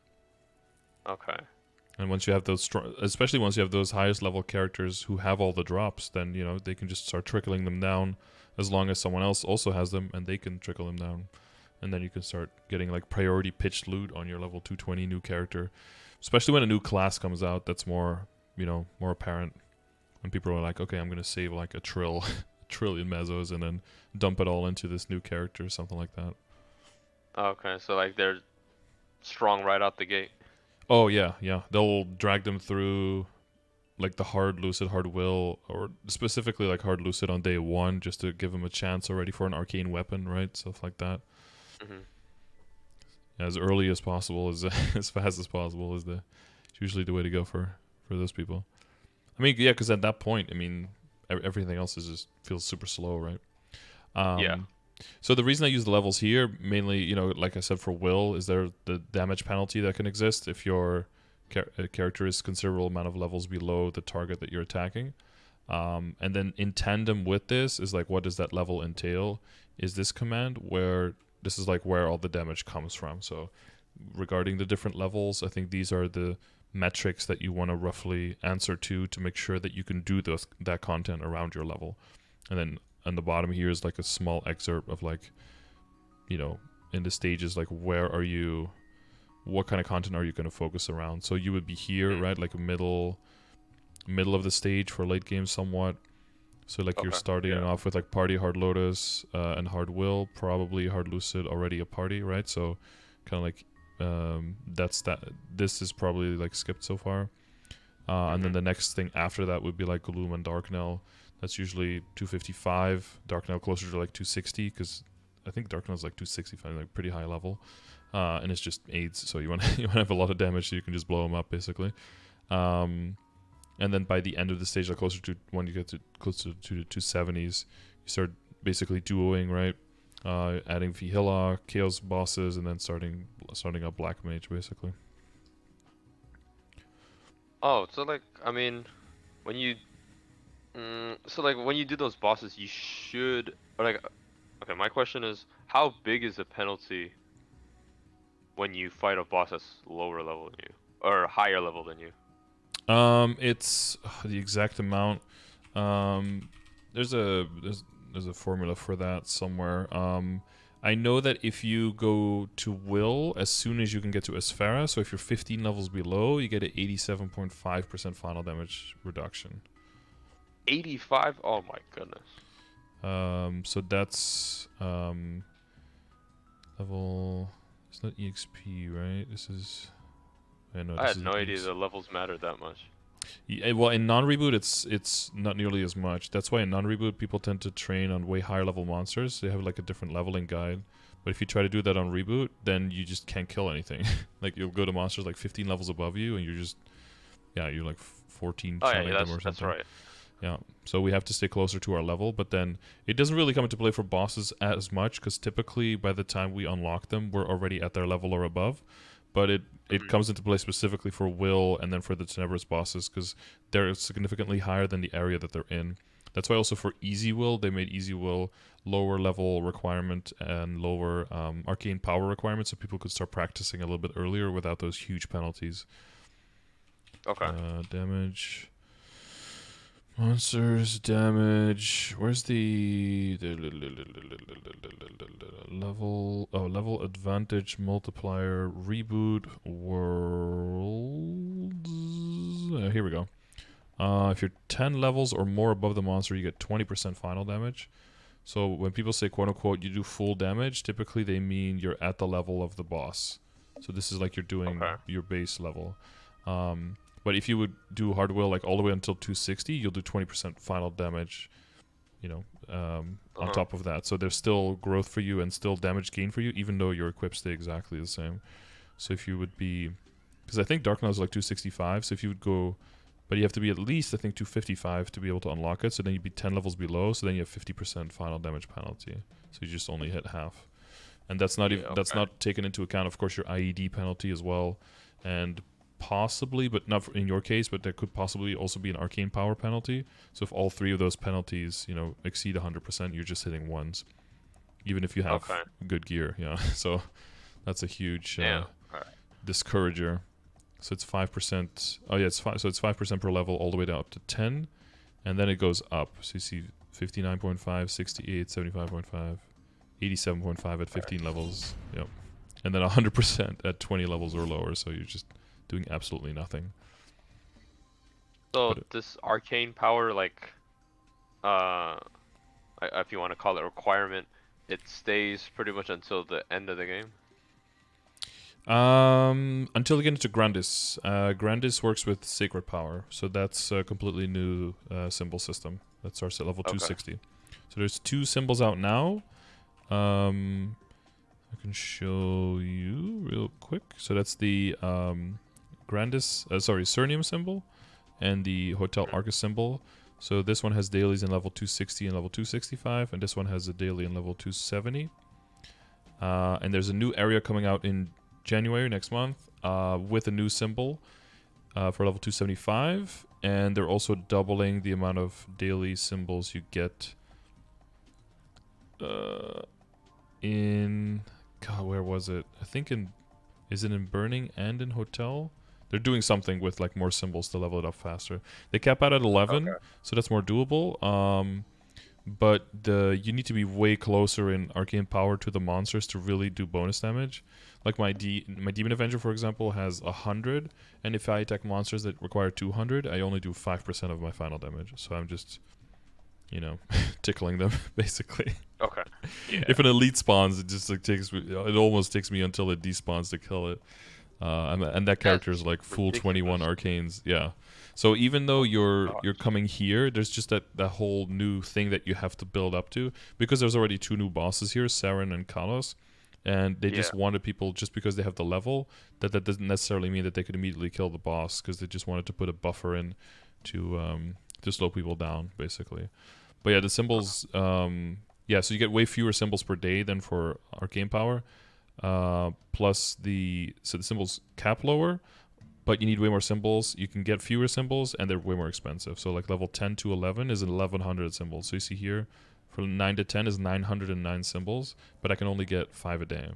Okay. And once you have those, especially once you have those highest level characters who have all the drops, then, they can just start trickling them down as long as someone else also has them, and they can trickle them down. And then you can start getting like priority pitched loot on your level 220 new character, especially when a new class comes out that's more, more apparent. When people are like, okay, I'm going to save like a trillion mesos and then dump it all into this new character or something like that. Okay, so like they're strong right out the gate. Oh, yeah. They'll drag them through like the hard Lucid, hard Will, or specifically like hard Lucid on day 1 just to give them a chance already for an arcane weapon, right? Stuff like that. As early as possible, as fast as possible is usually the way to go for those people. I mean, yeah, because at that point, I mean, everything else just feels super slow, right? Yeah. So the reason I use the levels here, mainly, you know, like I said, for will, is there the damage penalty that can exist if your character is considerable amount of levels below the target that you're attacking. And then in tandem with this is like, what does that level entail? Is this command where this is like where all the damage comes from. So regarding the different levels, I think these are the metrics that you want to roughly answer to make sure that you can do that content around your level. And then on the bottom here is like a small excerpt of like, you know, in the stages, like where are you, what kind of content are you going to focus around? So you would be here, right? Like a middle of the stage for late game somewhat. So like you're starting off with like party, hard lotus, and hard will, probably hard lucid, already a party, right? So kind of like that's that. This is probably like skipped so far. And then the next thing after that would be like Gloom and Darknell. That's usually 255. Darknell closer to like 260, because I think Darknell is like 265, like pretty high level. And it's just aids, so you want to have a lot of damage so you can just blow them up basically. And then by the end of the stage, like closer to when you get to closer to the 270s, you start basically duoing, right? Adding Vihilla, Chaos bosses, and then starting up Black Mage basically. Oh, so like, I mean, when you so like when you do those bosses, you should, or like, okay, my question is, how big is the penalty when you fight a boss that's lower level than you or higher level than you? It's the exact amount. There's a formula for that somewhere. I know that if you go to will as soon as you can get to Asphera, so if you're 15 levels below, you get an 87.5% final damage reduction. 85? Oh my goodness. So that's level. It's not EXP, right? This is. I had no idea the levels mattered that much. Yeah, well, in non-reboot, it's not nearly as much. That's why in non-reboot, people tend to train on way higher level monsters. They have like a different leveling guide. But if you try to do that on reboot, then you just can't kill anything. Like you'll go to monsters like 15 levels above you, and you're just, you're like 14 shouting them or something. That's right. Yeah, so we have to stay closer to our level, but then it doesn't really come into play for bosses as much, because typically by the time we unlock them, we're already at their level or above. But it comes into play specifically for will and then for the Tenebrous bosses, because they're significantly higher than the area that they're in. That's why also for easy will, they made easy will lower level requirement and lower arcane power requirement, so people could start practicing a little bit earlier without those huge penalties. Okay. Damage. Monsters, damage. Where's the level? Oh, level advantage multiplier. Reboot worlds. Here we go. If you're 10 levels or more above the monster, you get 20% final damage. So when people say quote unquote you do full damage, typically they mean you're at the level of the boss. So this is like you're doing your base level. But if you would do hard will like all the way until 260, you'll do 20% final damage, you know, on top of that. So there's still growth for you and still damage gain for you, even though your equips stay exactly the same. So if you would be, because I think Darknell is like 265, so if you would go, but you have to be at least, I think, 255 to be able to unlock it, so then you'd be 10 levels below, so then you have 50% final damage penalty. So you just only hit half. And that's not even, that's not taken into account, of course, your IED penalty as well, and possibly, but not in your case, but there could possibly also be an arcane power penalty. So if all three of those penalties, you know, exceed 100%, you're just hitting ones, even if you have good gear. Yeah, so that's a huge discourager. So it's 5%. Oh yeah, it's 5. So it's 5% per level, all the way down up to 10, and then it goes up. So you see 59.5, 68, 75.5, 87.5 at 15 levels. Yep, and then 100% at 20 levels or lower. So you're just doing absolutely nothing. So this arcane power, like, if you want to call it requirement, it stays pretty much until the end of the game? Until you get into Grandis. Grandis works with Sacred Power, so that's a completely new symbol system that starts at level 260. So there's 2 symbols out now. I can show you real quick. So that's the Grandis, Cernium symbol and the Hotel Arcus symbol. So this one has dailies in level 260 and level 265, and this one has a daily in level 270. And there's a new area coming out in January next month with a new symbol for level 275, and they're also doubling the amount of daily symbols you get in... God, where was it? I think in... Is it in Burning and in Hotel? They're doing something with like more symbols to level it up faster. They cap out at 11, so that's more doable. But you need to be way closer in Arcane Power to the monsters to really do bonus damage. Like my Demon Avenger, for example, has 100, and if I attack monsters that require 200, I only do 5% of my final damage. So I'm just, you know, tickling them basically. Okay. Yeah. If an elite spawns, it just like takes me. It almost takes me until it despawns to kill it. And that character is like full 21 arcanes. Yeah. So even though you're coming here, there's just that whole new thing that you have to build up to, because there's already 2 new bosses here, Saren and Kalos, and they just wanted people, just because they have the level, that doesn't necessarily mean that they could immediately kill the boss, because they just wanted to put a buffer in to slow people down basically. But yeah, the symbols, yeah, so you get way fewer symbols per day than for Arcane Power. Plus the symbols cap lower, but you need way more symbols. You can get fewer symbols, and they're way more expensive. So like level 10 to 11 is 1100 symbols. So you see here, for 9 to 10 is 909 symbols, but I can only get 5 a day.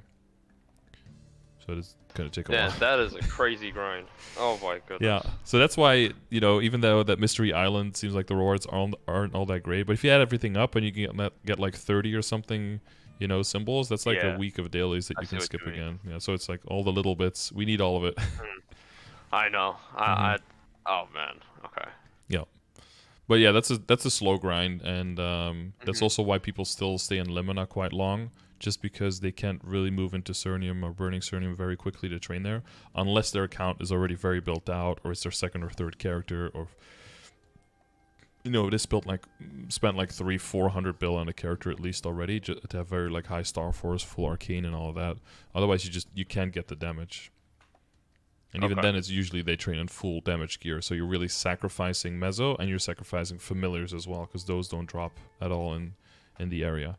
So it's gonna take a while. That is a crazy grind. Oh my goodness. Yeah, so that's why, you know, even though that Mystery Island seems like the rewards aren't all that great, but if you add everything up and you can get like 30 or something, you know, symbols, that's like a week of dailies that you can skip again. Yeah, so it's like all the little bits. We need all of it. I know. Oh man. Okay. Yeah. But yeah, that's a slow grind, and that's also why people still stay in Limina quite long, just because they can't really move into Cernium or Burning Cernium very quickly to train there, unless their account is already very built out, or it's their second or third character, or, you know, they spent like 300-400 bill on a character at least already, to have very like high star force, full arcane, and all of that. Otherwise, you can't get the damage. And even then, it's usually they train in full damage gear, so you're really sacrificing Mezzo, and you're sacrificing familiars as well, because those don't drop at all in the area.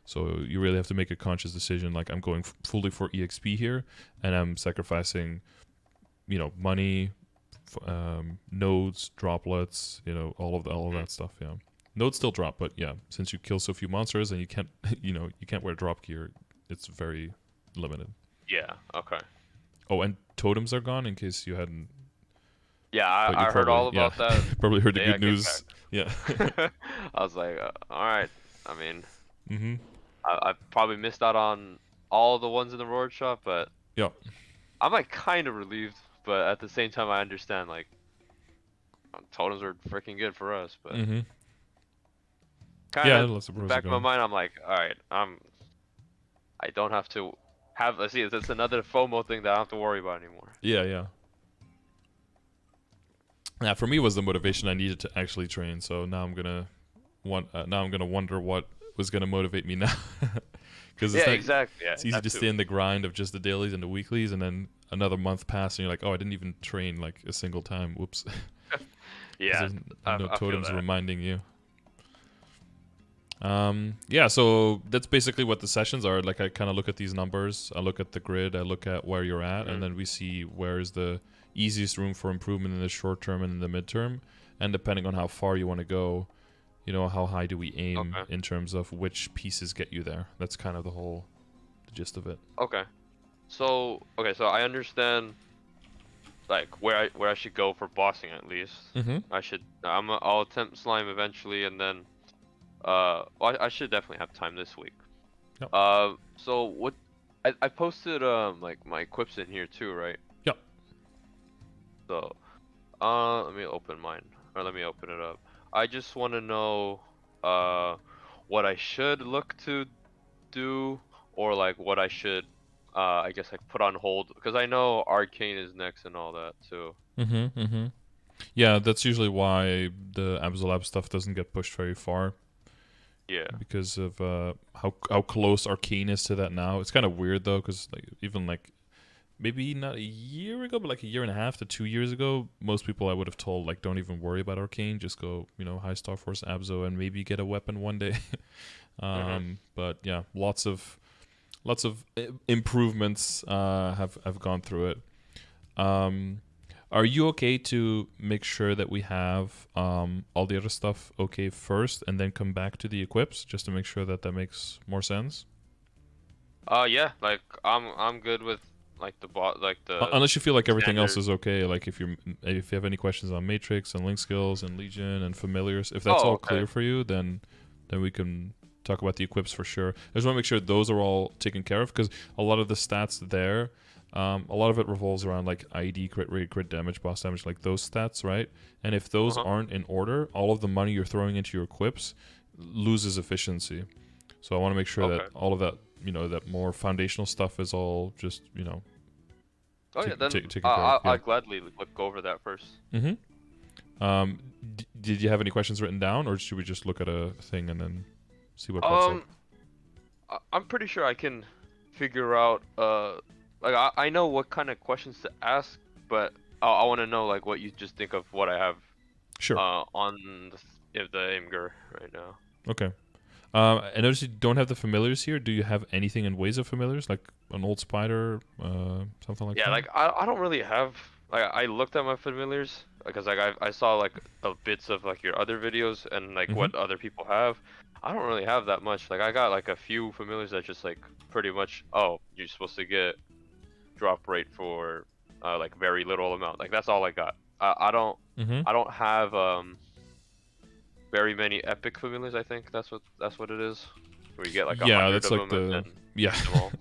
So you really have to make a conscious decision, like, I'm going fully for EXP here, and I'm sacrificing, you know, money, nodes, droplets, you know, all of that stuff. Yeah, nodes still drop, but yeah, since you kill so few monsters and you can't, you know, you can't wear drop gear, it's very limited. Yeah. Okay. Oh, and totems are gone, in case you hadn't. Yeah, I heard all about that. Probably heard the good news. Yeah. I was like, all right. I mean, I probably missed out on all the ones in the reward shop, but yeah, I'm like kind of relieved, but at the same time, I understand like totems are freaking good for us, but kind of back in my mind, I'm like, all right, I don't have to have. Let's see, it's another FOMO thing that I don't have to worry about anymore. Yeah. Yeah, for me, it was the motivation I needed to actually train. So now I'm gonna wonder what was gonna motivate me now. Because exactly. It's easy to stay in the grind of just the dailies and the weeklies, and then another month passes, and you're like, oh, I didn't even train like a single time. Whoops. Yeah. No totems reminding you. Yeah, so that's basically what the sessions are. Like, I kind of look at these numbers, I look at the grid, I look at where you're at, and then we see where is the easiest room for improvement in the short term and in the midterm, and depending on how far you want to go, you know, how high do we aim in terms of which pieces get you there. That's kind of the gist of it. Okay. So I understand like where I should go for bossing at least. I'll attempt slime eventually, and then well, I should definitely have time this week. Yep. So what I posted like my equips in here too, right? Yep. So let me open mine, or let me open it up. I just want to know what I should look to do, or like what I should I guess like put on hold, because I know Arcane is next and all that too. Yeah, that's usually why the Absolab stuff doesn't get pushed very far. Yeah. Because of how close Arcane is to that now. It's kind of weird though, because like even like maybe not a year ago, but like a year and a half to 2 years ago, most people I would have told like don't even worry about Arcane, just go high Star Force Abzo and maybe get a weapon one day. But yeah, lots of improvements have gone through it. Are you okay to make sure that we have all the other stuff okay first, and then come back to the equips, just to make sure that makes more sense? Yeah, like I'm good with like the bot, like the Unless you feel like everything else standard. is okay, like if you have any questions on Matrix and Link skills and Legion and familiars, if that's Oh, all okay. clear for you, then we can talk about the equips for sure. I just want to make sure those are all taken care of, because a lot of the stats there, a lot of it revolves around like ID, crit rate, crit damage, boss damage, like those stats, right? And if those Uh-huh. aren't in order, all of the money you're throwing into your equips loses efficiency. So I want to make sure that Okay. all of that, that more foundational stuff is all just, Oh yeah, then taken care of. I'll Yeah. gladly look over that first. Mm-hmm. Did you have any questions written down, or should we just look at a thing and then see what pops up? Um, I'm pretty sure I can figure out like I know what kind of questions to ask, but I want to know like what you just think of what I have Sure. on the Imgur right now. Okay. I noticed you don't have the familiars here. Do you have anything in ways of familiars, like an old spider, something like Yeah, that? like I don't really have like I looked at my familiars because like I saw like bits of like your other videos and like Mm-hmm. what other people have. I don't really have that much. Like I got like a few familiars that just like pretty much, oh, you're supposed to get drop rate for like very little amount. Like that's all I got. Mm-hmm. I don't have very many epic familiars. I think that's what it is. Where you get like a Yeah, hundred that's of like them and the then yeah. use them all.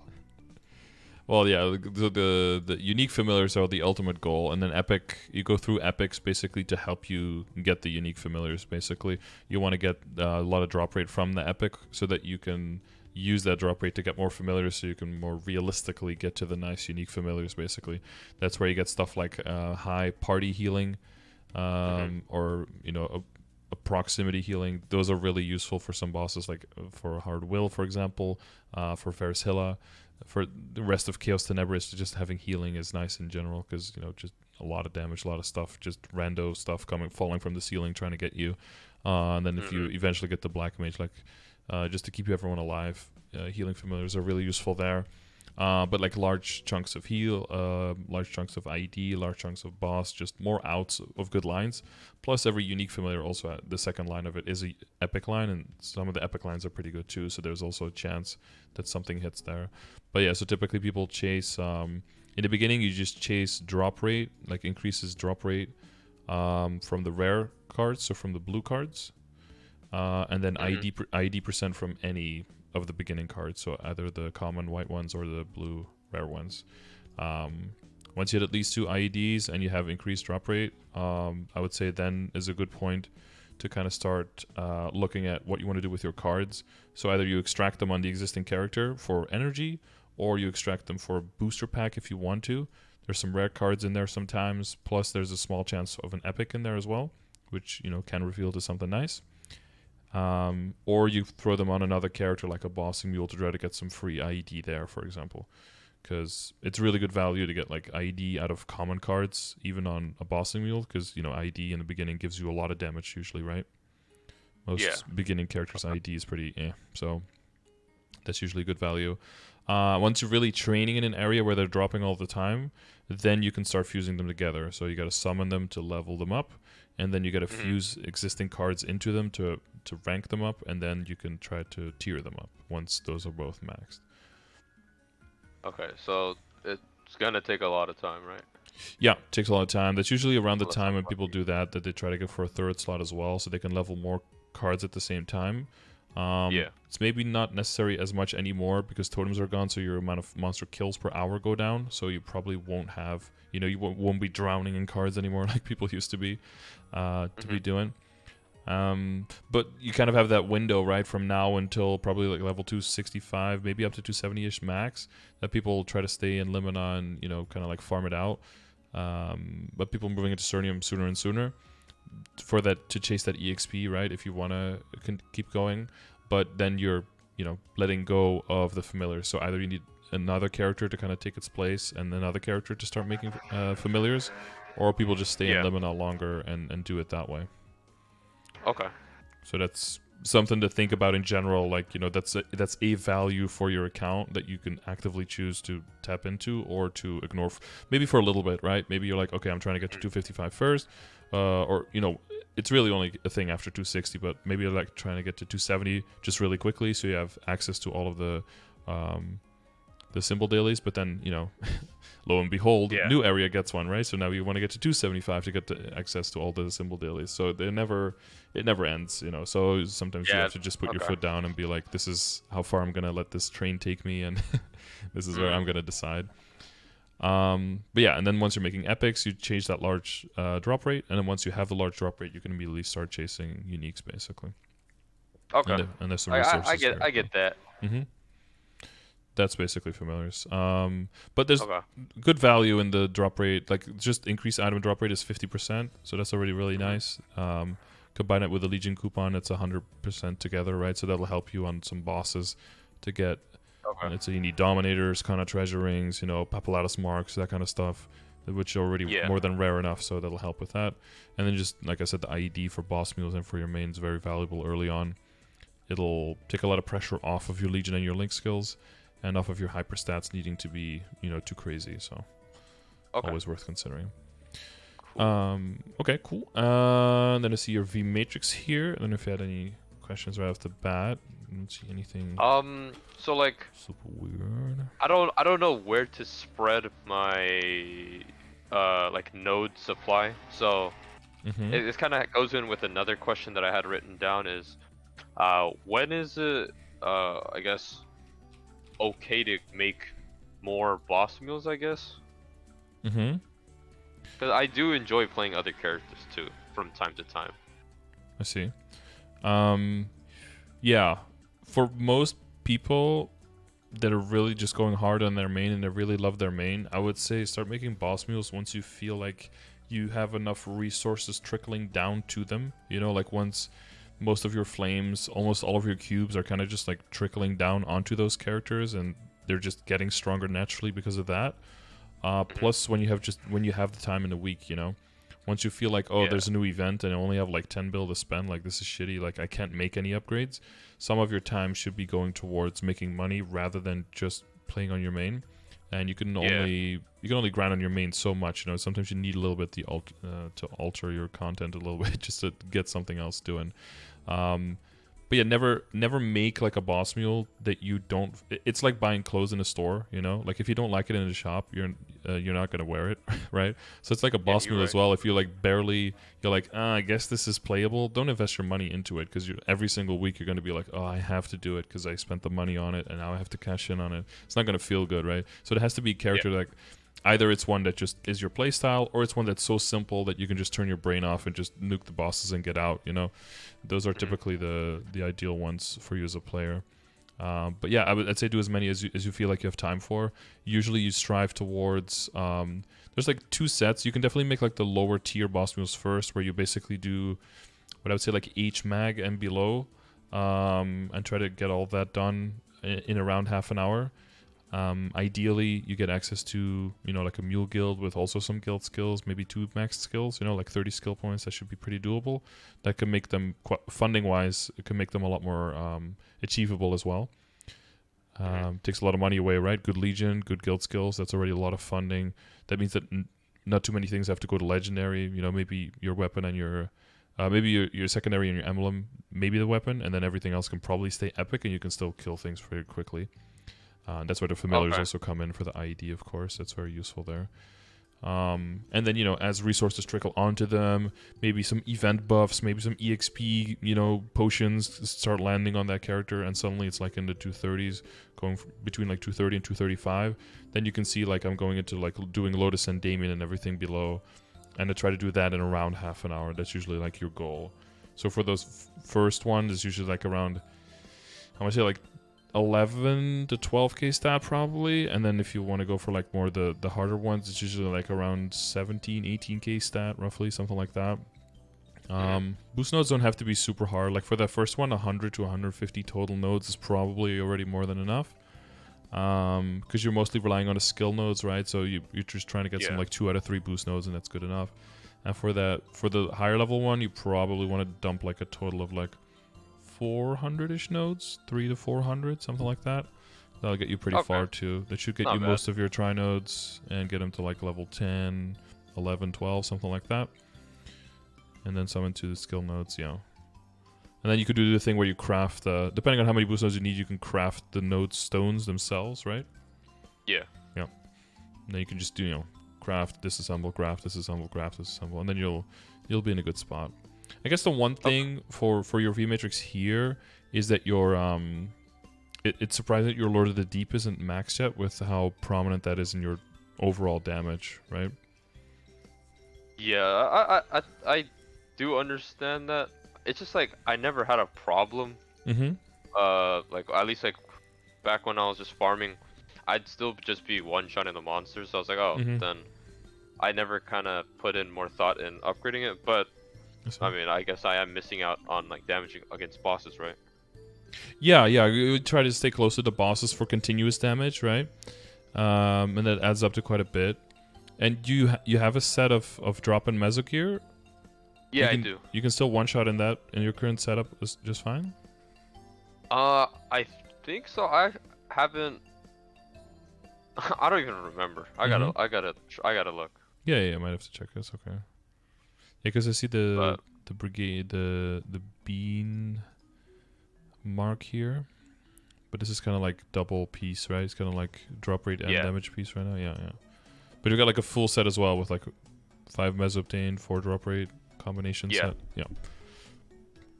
Well, yeah, the unique familiars are the ultimate goal, and then epic. You go through epics basically to help you get the unique familiars. Basically, you want to get a lot of drop rate from the epic so that you can use that drop rate to get more familiars, so you can more realistically get to the nice unique familiars. Basically, that's where you get stuff like high party healing, or a proximity healing. Those are really useful for some bosses, like for Hard Will, for example, for Ferris Hilla. For the rest of Chaos Tenebris, just having healing is nice in general, because just a lot of damage, a lot of stuff, just rando stuff falling from the ceiling trying to get you, and then if you eventually get the Black Mage, like just to keep everyone alive, healing familiars are really useful there. But like large chunks of heal, large chunks of IED, large chunks of boss, just more outs of good lines. Plus every unique familiar also, the second line of it is a epic line, and some of the epic lines are pretty good too, so there's also a chance that something hits there. But yeah, so typically people chase, in the beginning you just chase drop rate, like increases drop rate from the rare cards, so from the blue cards, and then ID percent from any of the beginning cards, so either the common white ones or the blue rare ones. Once you hit at least 2 IEDs and you have increased drop rate, I would say then is a good point to kind of start looking at what you want to do with your cards. So either you extract them on the existing character for energy, or you extract them for a booster pack if you want to. There's some rare cards in there sometimes, plus there's a small chance of an epic in there as well, which can reveal to something nice. Or you throw them on another character like a bossing mule to try to get some free IED there, for example, because it's really good value to get like IED out of common cards, even on a bossing mule, because IED in the beginning gives you a lot of damage usually, right? Most beginning characters IED is pretty so that's usually good value. Once you're really training in an area where they're dropping all the time, then you can start fusing them together. So you got to summon them to level them up, and then you got to fuse existing cards into them to rank them up, and then you can try to tier them up once those are both maxed. Okay, so it's gonna take a lot of time, right? Yeah, it takes a lot of time. That's usually around the Let's time talk when about people do that they try to go for a third slot as well, so they can level more cards at the same time. Yeah. It's maybe not necessary as much anymore because totems are gone, so your amount of monster kills per hour go down. So you probably won't have, you won't be drowning in cards anymore like people used to be doing. But you kind of have that window, right, from now until probably like level 265, maybe up to 270-ish max, that people try to stay in Limina and, kind of like farm it out. But people moving into Cernium sooner and sooner for that, to chase that EXP, right, if you want to keep going. But then you're letting go of the familiars. So either you need another character to kind of take its place and another character to start making familiars, or people just stay in Limina longer and do it that way. Okay. So that's something to think about in general. Like, that's a value for your account that you can actively choose to tap into or to ignore, maybe for a little bit, right? Maybe you're like, okay, I'm trying to get to 255 first, or it's really only a thing after 260, but maybe you're like trying to get to 270 just really quickly, so you have access to all of the symbol dailies. But then, lo and behold, new area gets one, right? So now you want to get to 275 to get access to all the symbol dailies. So it never ends, So sometimes you have to just put your foot down and be like, this is how far I'm gonna let this train take me, and this is where I'm gonna decide. But yeah, and then once you're making epics, you change that large drop rate, and then once you have the large drop rate, you can immediately start chasing uniques, basically. Okay. And there's some resources. I get that. Mm-hmm. That's basically familiars. But there's good value in the drop rate. Like, just increased item drop rate is 50%, so that's already really nice. Combine it with the Legion coupon, it's 100% together, right? So that'll help you on some bosses to get. So you need Dominators, kind of treasure rings, Papulatus marks, that kind of stuff, which are already more than rare enough. So that'll help with that. And then just like I said, the IED for boss mules and for your main is very valuable early on. It'll take a lot of pressure off of your Legion and your Link skills, and off of your hyper stats needing to be, too crazy. So always worth considering. Cool. Okay, cool. Then I see your V matrix here. I don't know if you had any questions right off the bat. I don't see anything. So like super weird. I don't know where to spread my like node supply. So it kind of goes in with another question that I had written down is, when is it I guess okay to make more boss mules, I guess. Because I do enjoy playing other characters too from time to time. I see. Yeah, for most people that are really just going hard on their main and they really love their main, I would say start making boss mules once you feel like you have enough resources trickling down to them. Like once most of your flames, almost all of your cubes are kind of just like trickling down onto those characters, and they're just getting stronger naturally because of that. Plus, when you have the time in the week, once you feel like, there's a new event and I only have like 10 bill to spend, like this is shitty, like I can't make any upgrades. Some of your time should be going towards making money rather than just playing on your main. And you can only grind on your main so much. Sometimes you need a little bit to alter your content a little bit just to get something else doing. But yeah, never make like a boss mule that you don't. It's like buying clothes in a store, Like if you don't like it in the shop, you're not gonna wear it, right? So it's like a boss mule as well. If you like you're like, I guess this is playable. Don't invest your money into it, because every single week you're gonna be like, I have to do it because I spent the money on it and now I have to cash in on it. It's not gonna feel good, right? So it has to be a character like. Either it's one that just is your playstyle, or it's one that's so simple that you can just turn your brain off and just nuke the bosses and get out, Those are typically the ideal ones for you as a player. But yeah, I'd say do as many as you feel like you have time for. Usually you strive towards... there's like 2 sets. You can definitely make like the lower tier boss mules first, where you basically do what I would say like H mag and below, and try to get all that done in around half an hour. Ideally, you get access to, like a mule guild with also some guild skills, maybe 2 max skills, like 30 skill points. That should be pretty doable. That can make them, funding-wise, it can make them a lot more achievable as well. Takes a lot of money away, right? Good Legion, good guild skills. That's already a lot of funding. That means that not too many things have to go to Legendary. Maybe your weapon and your... maybe your secondary and your emblem, maybe the weapon, and then everything else can probably stay epic, and you can still kill things very quickly. That's where the familiars also come in for the IED, of course. That's very useful there. And then, as resources trickle onto them, maybe some event buffs, maybe some EXP, potions start landing on that character, and suddenly it's like in the 230s, going between like 230 and 235. Then you can see like I'm going into like doing Lotus and Damien and everything below, and I try to do that in around half an hour. That's usually like your goal. So for those first ones, it's usually like around, I'm gonna say like 11 to 12k stat probably, and then if you want to go for like more the harder ones, it's usually like around 17 18k stat roughly, something like that. Boost nodes don't have to be super hard. Like for that first one, 100 to 150 total nodes is probably already more than enough. Because you're mostly relying on the skill nodes, right? So you're just trying to get some like 2 out of 3 boost nodes, and that's good enough. And for the higher level one, you probably want to dump like a total of like 400-ish nodes, 300 to 400, something like that. That'll get you pretty far too. That should get you most of your tri nodes and get them to like level 10, 11, 12, something like that. And then some into the skill nodes, yeah. And then you could do the thing where you craft, depending on how many boost nodes you need, you can craft the node stones themselves, right? Yeah. Yeah. And then you can just do, craft, disassemble, craft, disassemble, craft, disassemble, and then you'll be in a good spot. I guess the one thing for your V matrix here is that your it's surprising that your Lord of the Deep isn't maxed yet with how prominent that is in your overall damage, right? Yeah, I do understand that. It's just like I never had a problem. Like at least like back when I was just farming, I'd still just be one-shotting the monsters. So I was like, oh, then I never kind of put in more thought in upgrading it. But I mean, I guess I am missing out on like damaging against bosses, right? Yeah, you try to stay close to the bosses for continuous damage, right? And that adds up to quite a bit. And you have a set of drop and meso gear. Yeah, I do. You can still one-shot in that, in your current setup is just fine? I think so. I haven't... I don't even remember. I gotta look. Yeah, I might have to check this, okay. Yeah, because I see the brigade, the bean mark here. But this is kind of like double piece, right? It's kind of like drop rate and damage piece right now. Yeah. But you got like a full set as well with like 5 meso obtained, 4 drop rate combination set.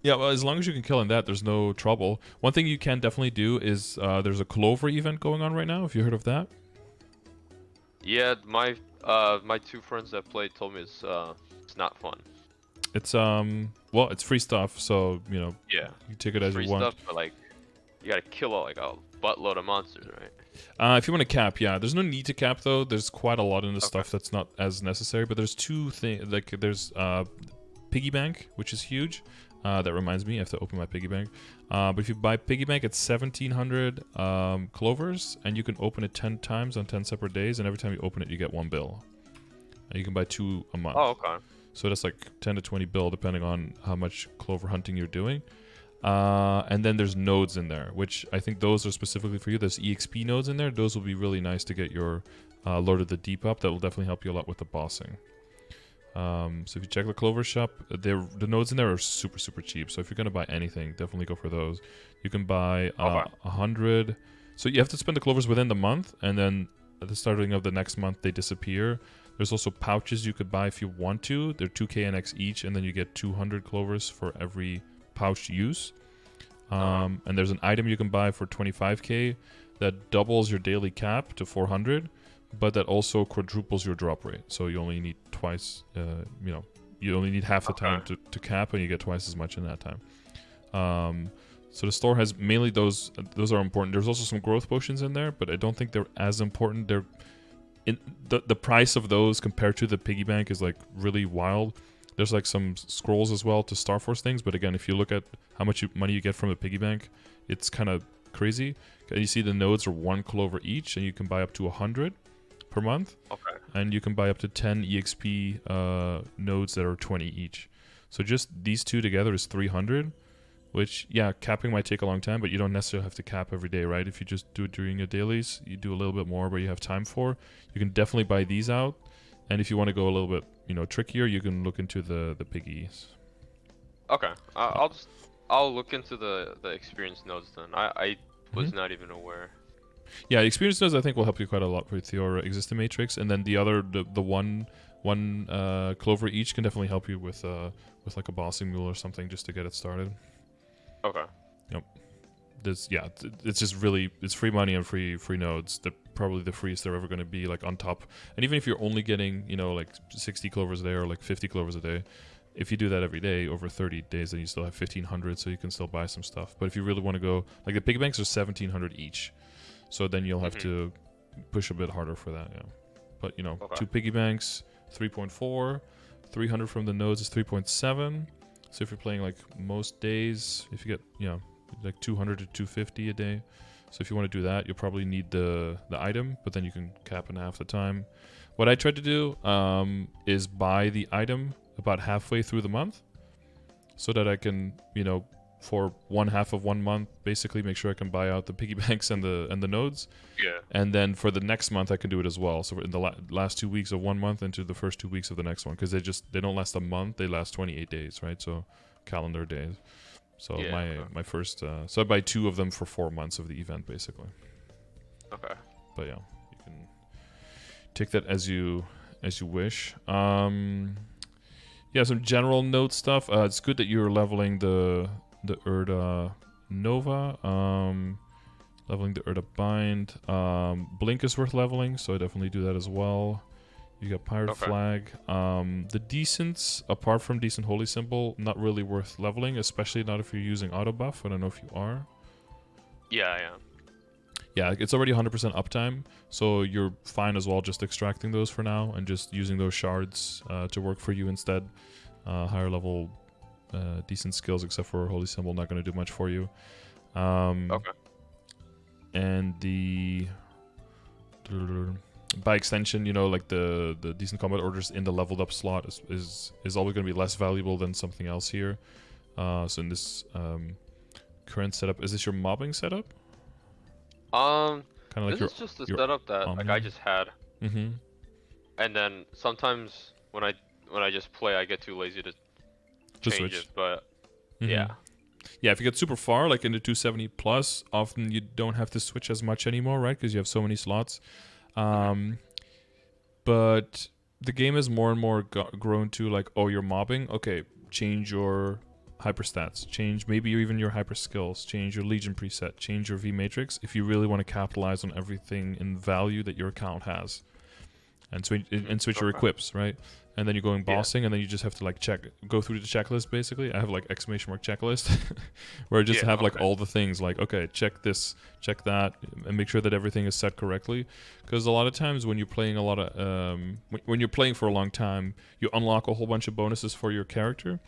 Yeah, well, as long as you can kill in that, there's no trouble. One thing you can definitely do is there's a Clover event going on right now. Have you heard of that? Yeah, my 2 friends that played told me it's not fun. It's well, it's free stuff, so you take it as you want. Free stuff, but like you gotta kill like a buttload of monsters, right? If you want to cap, yeah. There's no need to cap though. There's quite a lot in the stuff that's not as necessary. But there's 2 things. Like there's piggy bank, which is huge. That reminds me, I have to open my piggy bank. But if you buy piggy bank, it's 1,700 clovers, and you can open it 10 times on 10 separate days. And every time you open it, you get 1 bill. And you can buy 2 a month. Oh, okay. So that's like 10 to 20 bill, depending on how much clover hunting you're doing. And then there's nodes in there, which I think those are specifically for you. There's EXP nodes in there. Those will be really nice to get your Lord of the Deep up. That will definitely help you a lot with the bossing. So if you check the Clover shop, the nodes in there are super, super cheap. So if you're going to buy anything, definitely go for those. You can buy 100. So you have to spend the clovers within the month, and then at the starting of the next month, they disappear. There's also pouches you could buy if you want to. They're 2k NX each, and then you get 200 clovers for every pouch use. And there's an item you can buy for 25k that doubles your daily cap to 400, but that also quadruples your drop rate. So you only need twice, you only need half the time to cap, and you get twice as much in that time. So the store has mainly those are important. There's also some growth potions in there, but I don't think they're as important. They're in the price of those compared to the piggy bank is like really wild. There's like some scrolls as well to Star Force things, but again, if you look at how much money you get from the piggy bank, it's kind of crazy. You see the nodes are 1 clover each, and you can buy up to 100 per month. Okay. And you can buy up to 10 EXP nodes that are 20 each. So just these 2 together is 300, which, yeah, capping might take a long time, but you don't necessarily have to cap every day, right? If you just do it during your dailies, you do a little bit more where you have time for. You can definitely buy these out. And if you want to go a little bit, trickier, you can look into the piggies. Okay, I'll look into the experience nodes then. I was not even aware. Yeah, experience nodes I think will help you quite a lot with your existing matrix, and then the other the one clover each can definitely help you with like a bossing mule or something just to get it started. Okay. Yep. It's just really, it's free money and free nodes. They're probably the freest they're ever going to be, like on top. And even if you're only getting, like 60 clovers a day or like 50 clovers a day, if you do that every day over 30 days, then you still have 1,500, so you can still buy some stuff. But if you really want to go, like the piggy banks are 1,700 each, so then you'll have to push a bit harder for that. Yeah. But 2 piggy banks, 3.4, 300 from the nodes is 3.7. So if you're playing like most days, if you get like 200 to 250 a day. So if you want to do that, you'll probably need the item, but then you can cap in half the time. What I tried to do is buy the item about halfway through the month, so that I can, for one half of 1 month, basically make sure I can buy out the piggy banks and the nodes. Yeah. And then for the next month, I can do it as well. So in the last 2 weeks of 1 month into the first 2 weeks of the next one, because they don't last a month; they last 28 days, right? So calendar days. So my first, so I buy 2 of them for 4 months of the event, basically. Okay. But yeah, you can take that as you wish. Yeah, some general note stuff. It's good that you're leveling the Urda Nova, leveling the Urda Bind. Blink is worth leveling, so I definitely do that as well. You got Pirate Flag. The Decents, apart from Decent Holy Symbol, not really worth leveling, especially not if you're using auto buff. I don't know if you are. Yeah, I am. Yeah, it's already 100% uptime, so you're fine as well just extracting those for now and just using those shards to work for you instead. Higher level decent skills, except for Holy Symbol, not going to do much for you. Okay. And by extension, like the decent combat orders in the leveled up slot is always going to be less valuable than something else here. So in this current setup, is this your mobbing setup? Kind of like this is just the setup that like I just had. Mm-hmm. And then sometimes when I just play, I get too lazy to change switch it. But yeah, if you get super far, like into 270 plus, often you don't have to switch as much anymore, right? Because you have so many slots. But the game is more and more grown to like, oh, you're mobbing. Okay, change your hyper stats, change maybe even your hyper skills, change your Legion preset, change your V matrix if you really want to capitalize on everything in value that your account has, and switch your equips, right? And then you're going bossing, and then you just have to like go through the checklist. Basically, I have like exclamation mark checklist where I just have like all the things like, okay, check this, check that, and make sure that everything is set correctly. Because a lot of times when you're playing when you're playing for a long time, you unlock a whole bunch of bonuses for your character.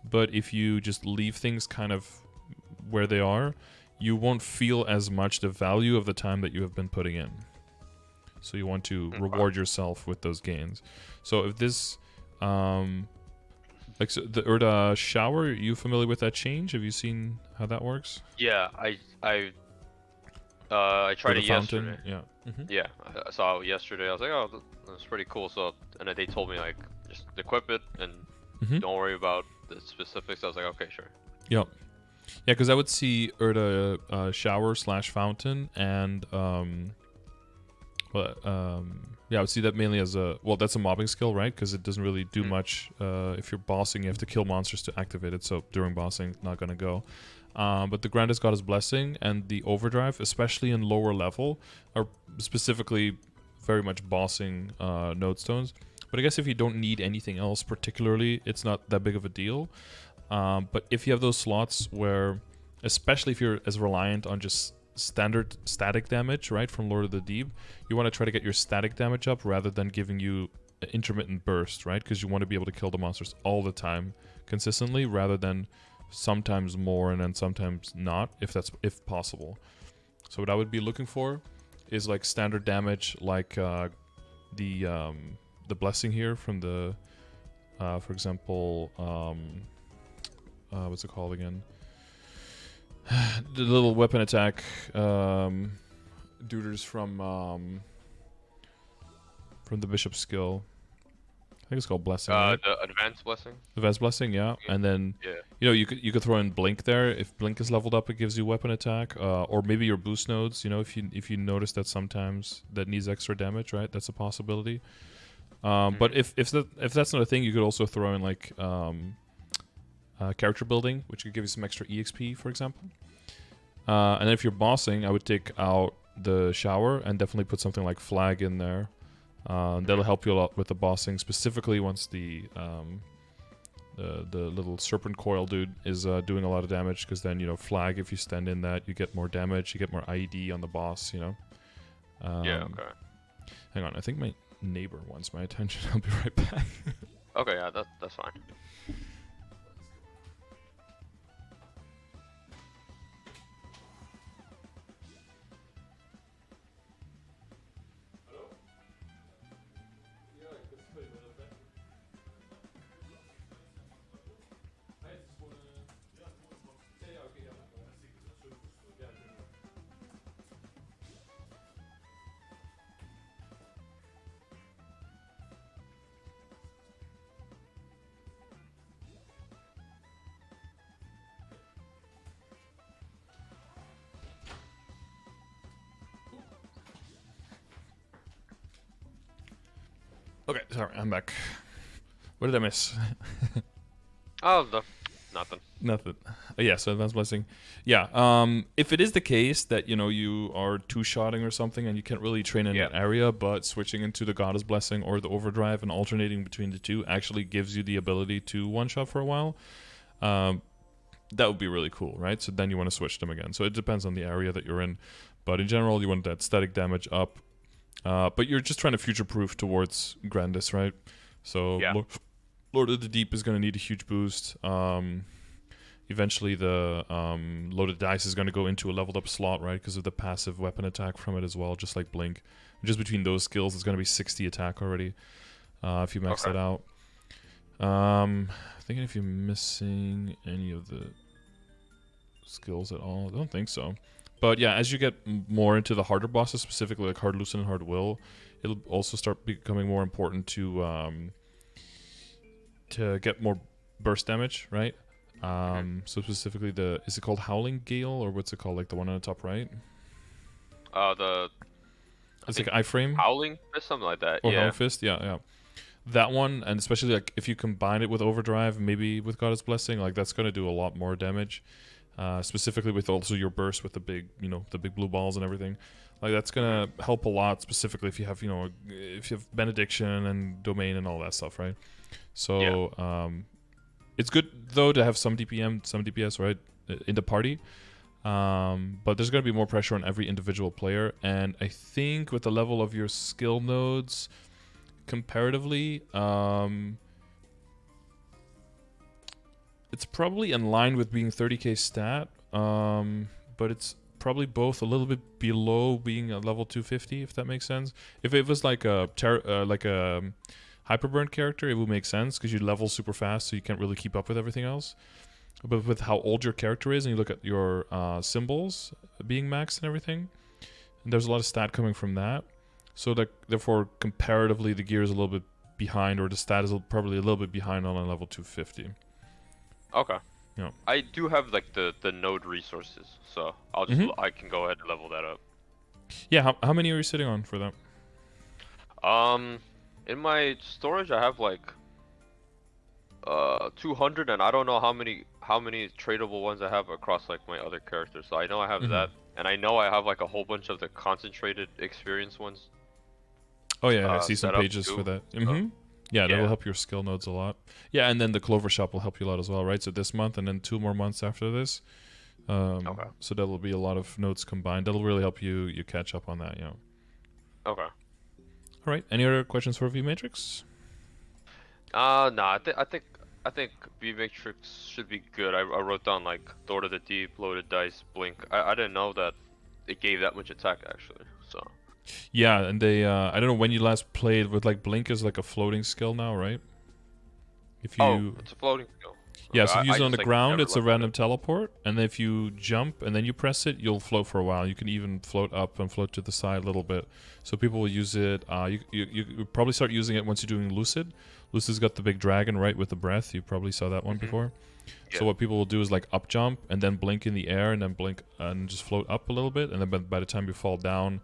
But if you just leave things kind of where they are, you won't feel as much the value of the time that you have been putting in. So you want to reward yourself with those gains. So if this, like so the Urda shower, are you familiar with that change? Have you seen how that works? Yeah, I tried it yesterday. Yeah. Yeah, I saw it yesterday. I was like, oh, that's pretty cool. So, and then they told me like, just equip it and don't worry about the specifics. I was like, okay, sure. Yep. Yeah, because I would see Urda shower / fountain and yeah, I would see that mainly as that's a mobbing skill, right? Because it doesn't really do much. If you're bossing, you have to kill monsters to activate it. So during bossing, not gonna go. But the Grandest Goddess Blessing and the Overdrive, especially in lower level, are specifically very much bossing node stones. But I guess if you don't need anything else particularly, it's not that big of a deal. But if you have those slots where, especially if you're as reliant on just standard static damage, right, from Lord of the Deep, you want to try to get your static damage up rather than giving you an intermittent burst, right? Because you want to be able to kill the monsters all the time consistently rather than sometimes more and then sometimes not, if possible. So what I would be looking for is like standard damage, like the blessing here from the for example what's it called again? The little weapon attack duders from the bishop's skill. I think it's called blessing. Right? The advanced blessing. Advanced blessing, yeah. And then you could throw in blink there. If blink is leveled up, it gives you weapon attack, or maybe your boost nodes. If you notice that sometimes that needs extra damage, right? That's a possibility. But if that's not a thing, you could also throw in like character building, which could give you some extra EXP, for example. And then if you're bossing, I would take out the shower and definitely put something like flag in there. That'll help you a lot with the bossing, specifically once the little serpent coil dude is doing a lot of damage, because then flag, if you stand in that, you get more damage, you get more IED on the boss. Yeah. Okay. Hang on, I think my neighbor wants my attention. I'll be right back. Okay, yeah, that's fine. Okay, sorry, I'm back. What did I miss? Oh, no, nothing. Nothing. Yeah, so Advanced Blessing. Yeah, if it is the case that, you know, you are two-shotting or something and you can't really train in that area, but switching into the Goddess Blessing or the Overdrive and alternating between the two actually gives you the ability to one-shot for a while, that would be really cool, right? So then you want to switch them again. So it depends on the area that you're in. But in general, you want that static damage up. But you're just trying to future-proof towards Grandis, right? So Lord of the Deep is going to need a huge boost. Eventually, the loaded dice is going to go into a leveled up slot, right? Because of the passive weapon attack from it as well, just like Blink. Just between those skills, it's going to be 60 attack already if you max that out. Thinking if you're missing any of the skills at all. I don't think so. But yeah, as you get more into the harder bosses, specifically like Hard Loosen and Hard Will, it'll also start becoming more important to get more burst damage, right? So specifically is it called Howling Gale, or what's it called? Like the one on the top right? It's like iframe? Howling Fist, something like that. Or Howling Fist, yeah. That one, and especially like if you combine it with Overdrive, maybe with Goddess Blessing, like that's gonna do a lot more damage. Specifically with also your burst with the big, you know, the big blue balls and everything. Like that's gonna help a lot, specifically if you have, you know, if you have Benediction and Domain and all that stuff, right? So it's good though to have some DPM, some DPS, right, in the party. But there's gonna be more pressure on every individual player, and I think with the level of your skill nodes, comparatively, it's probably in line with being 30k stat, but it's probably both a little bit below being a level 250, if that makes sense. If it was like a Hyperburn character, it would make sense because you level super fast, so you can't really keep up with everything else. But with how old your character is, and you look at your symbols being maxed and everything, and there's a lot of stat coming from that. So that therefore, comparatively, the gear is a little bit behind, or the stat is probably a little bit behind on a level 250. Okay. Yeah. I do have like the node resources, so I'll just I can go ahead and level that up. Yeah. How many are you sitting on for that? In my storage I have like 200, and I don't know how many tradable ones I have across like my other characters. So I know I have that, and I know I have like a whole bunch of the concentrated experience ones. Oh yeah, I see some pages for that. Yeah, that will help your skill nodes a lot. Yeah, and then the Clover Shop will help you a lot as well, right? So this month and then 2 more months after this. So that will be a lot of nodes combined. That'll really help you catch up on that, yeah. Okay. All right. Any other questions for V Matrix? No, I think V Matrix should be good. I wrote down like Lord of the Deep, Loaded Dice, Blink. I didn't know that it gave that much attack actually. So. Yeah, and they I don't know when you last played with like Blink is like a floating skill now, right? If you it's a floating skill. Yeah, so if you use it on the ground, it's a random teleport, and then if you jump and then you press it, you'll float for a while. You can even float up and float to the side a little bit. So people will use it. You probably start using it once you're doing Lucid. Lucid's got the big dragon, right, with the breath. You probably saw that one before. Yeah. So what people will do is like up jump and then blink in the air and then blink and just float up a little bit, and then by the time you fall down,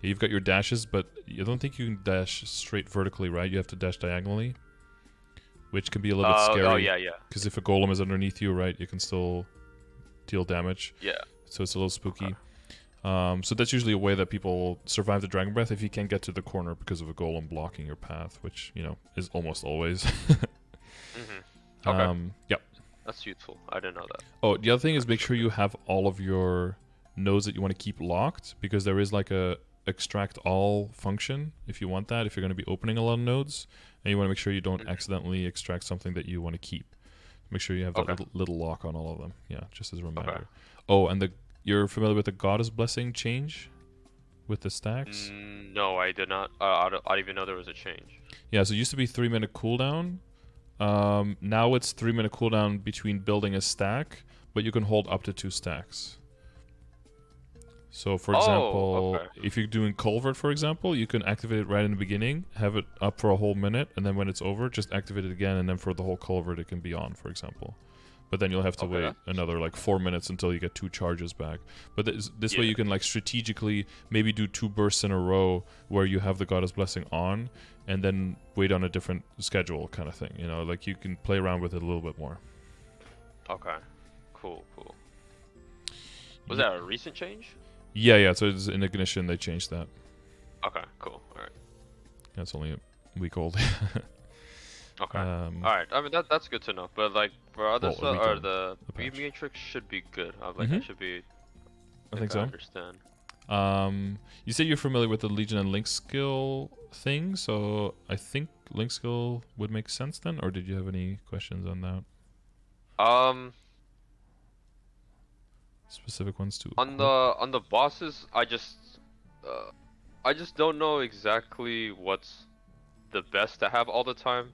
you've got your dashes, but you don't think you can dash straight vertically, right? You have to dash diagonally, which can be a little bit scary. Oh yeah. Because if a golem is underneath you, right, you can still deal damage. Yeah. So it's a little spooky. So that's usually a way that people survive the dragon breath if you can't get to the corner because of a golem blocking your path, which, you know, is almost always. Okay. Yep. That's useful. I didn't know that. Oh, the other thing is make sure you have all of your nodes that you want to keep locked, because there is like a extract all function if you want that, if you're going to be opening a lot of nodes, and you want to make sure you don't accidentally extract something that you want to keep. Make sure you have that little lock on all of them. Yeah, just as a reminder. Okay. Oh, and you're familiar with the Goddess Blessing change with the stacks? No, I did not. I didn't even know there was a change. Yeah, so it used to be 3-minute cooldown. Now it's 3-minute cooldown between building a stack, but you can hold up to 2 stacks. So, for example, if you're doing Culvert, for example, you can activate it right in the beginning, have it up for a whole minute, and then when it's over, just activate it again, and then for the whole Culvert, it can be on, for example. But then you'll have to wait another like 4 minutes until you get 2 charges back. But this way you can like strategically maybe do 2 bursts in a row where you have the Goddess Blessing on, and then wait on a different schedule kind of thing. You know, like you can play around with it a little bit more. Okay, cool. Was that a recent change? Yeah. So it's in Ignition they changed that. Okay, cool. All right. That's only a week old. Okay. All right. I mean that's good to know. But like for other stuff, or the Matrix should be good. I should be. I think so. I understand. You said you're familiar with the Legion and Link skill thing, so I think Link skill would make sense then. Or did you have any questions on that? Specific ones too. On the bosses, I just don't know exactly what's the best to have all the time.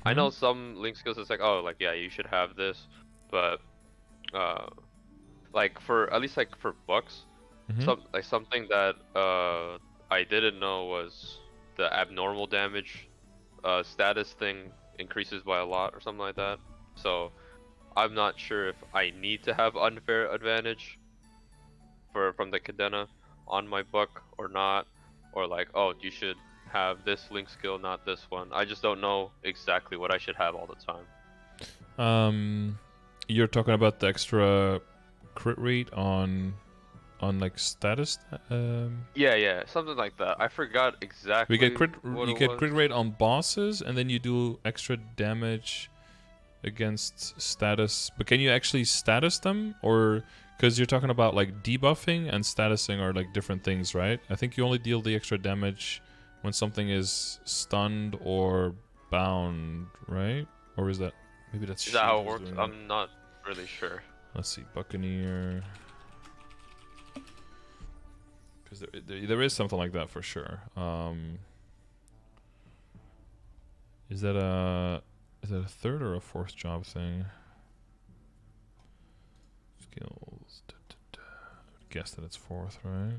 I know some Link skills it's like, oh, like yeah, you should have this, but like at least for Bucks, something that I didn't know was the abnormal damage status thing increases by a lot or something like that. So I'm not sure if I need to have unfair advantage from the Cadena on my Buck or not, or like, oh, you should have this Link skill, not this one. I just don't know exactly what I should have all the time. You're talking about the extra crit rate on like status. Yeah, something like that. I forgot exactly. You get crit rate on bosses, and then you do extra damage against status. But can you actually status them, or because you're talking about like debuffing and statusing are like different things, right? I think you only deal the extra damage when something is stunned or bound, right? Or is that maybe that's is that how it works? I'm not really sure. Let's see, Buccaneer, because there is something like that for sure. Is that a third or a fourth job thing? Skills. I would guess that it's fourth, right?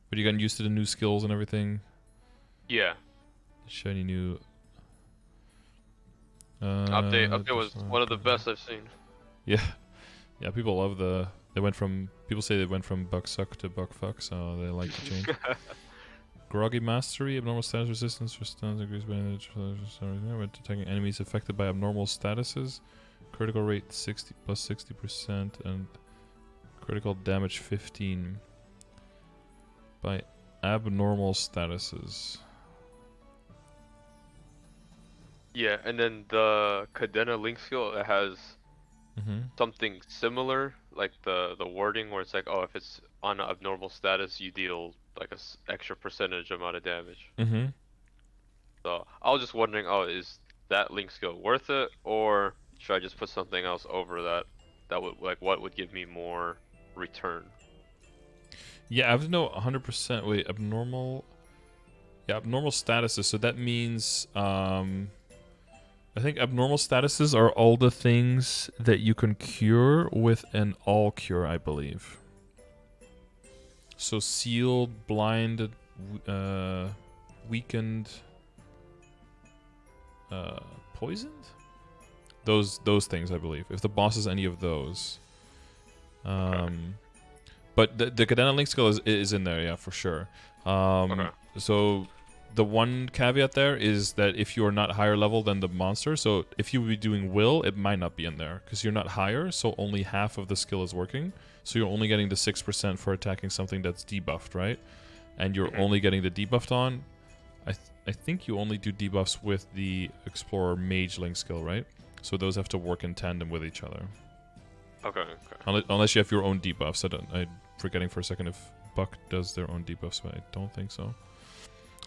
But you gotten used to the new skills and everything? Yeah. The shiny new update was one of the best I've seen. Yeah. Yeah, people love people say they went from buck suck to buck fuck, so they like the change. Groggy Mastery, abnormal status resistance for stuns, increased damage when attacking enemies affected by abnormal statuses. Critical rate 60% and critical damage 15 by abnormal statuses. Yeah, and then the Cadena Link skill, it has something similar, like the wording where it's like, oh, if it's on an abnormal status, you deal like a extra percentage amount of damage. So I was just wondering, oh, is that Link skill worth it, or should I just put something else over that would like what would give me more return? Yeah, I have to know 100%. Wait, abnormal. Yeah, abnormal statuses. So that means I think abnormal statuses are all the things that you can cure with an all cure, I believe. So sealed, blinded, weakened, poisoned? Those things, I believe. If the boss is any of those. But the Cadena Link skill is in there, yeah, for sure. So the one caveat there is that if you are not higher level than the monster, so if you would be doing will, it might not be in there because you're not higher, so only half of the skill is working. So you're only getting the 6% for attacking something that's debuffed, right? And you're only getting the debuffed on. I think you only do debuffs with the Explorer Mage Link skill, right? So those have to work in tandem with each other. Okay. Okay. Unless you have your own debuffs. I'm forgetting for a second if Buck does their own debuffs, but I don't think so.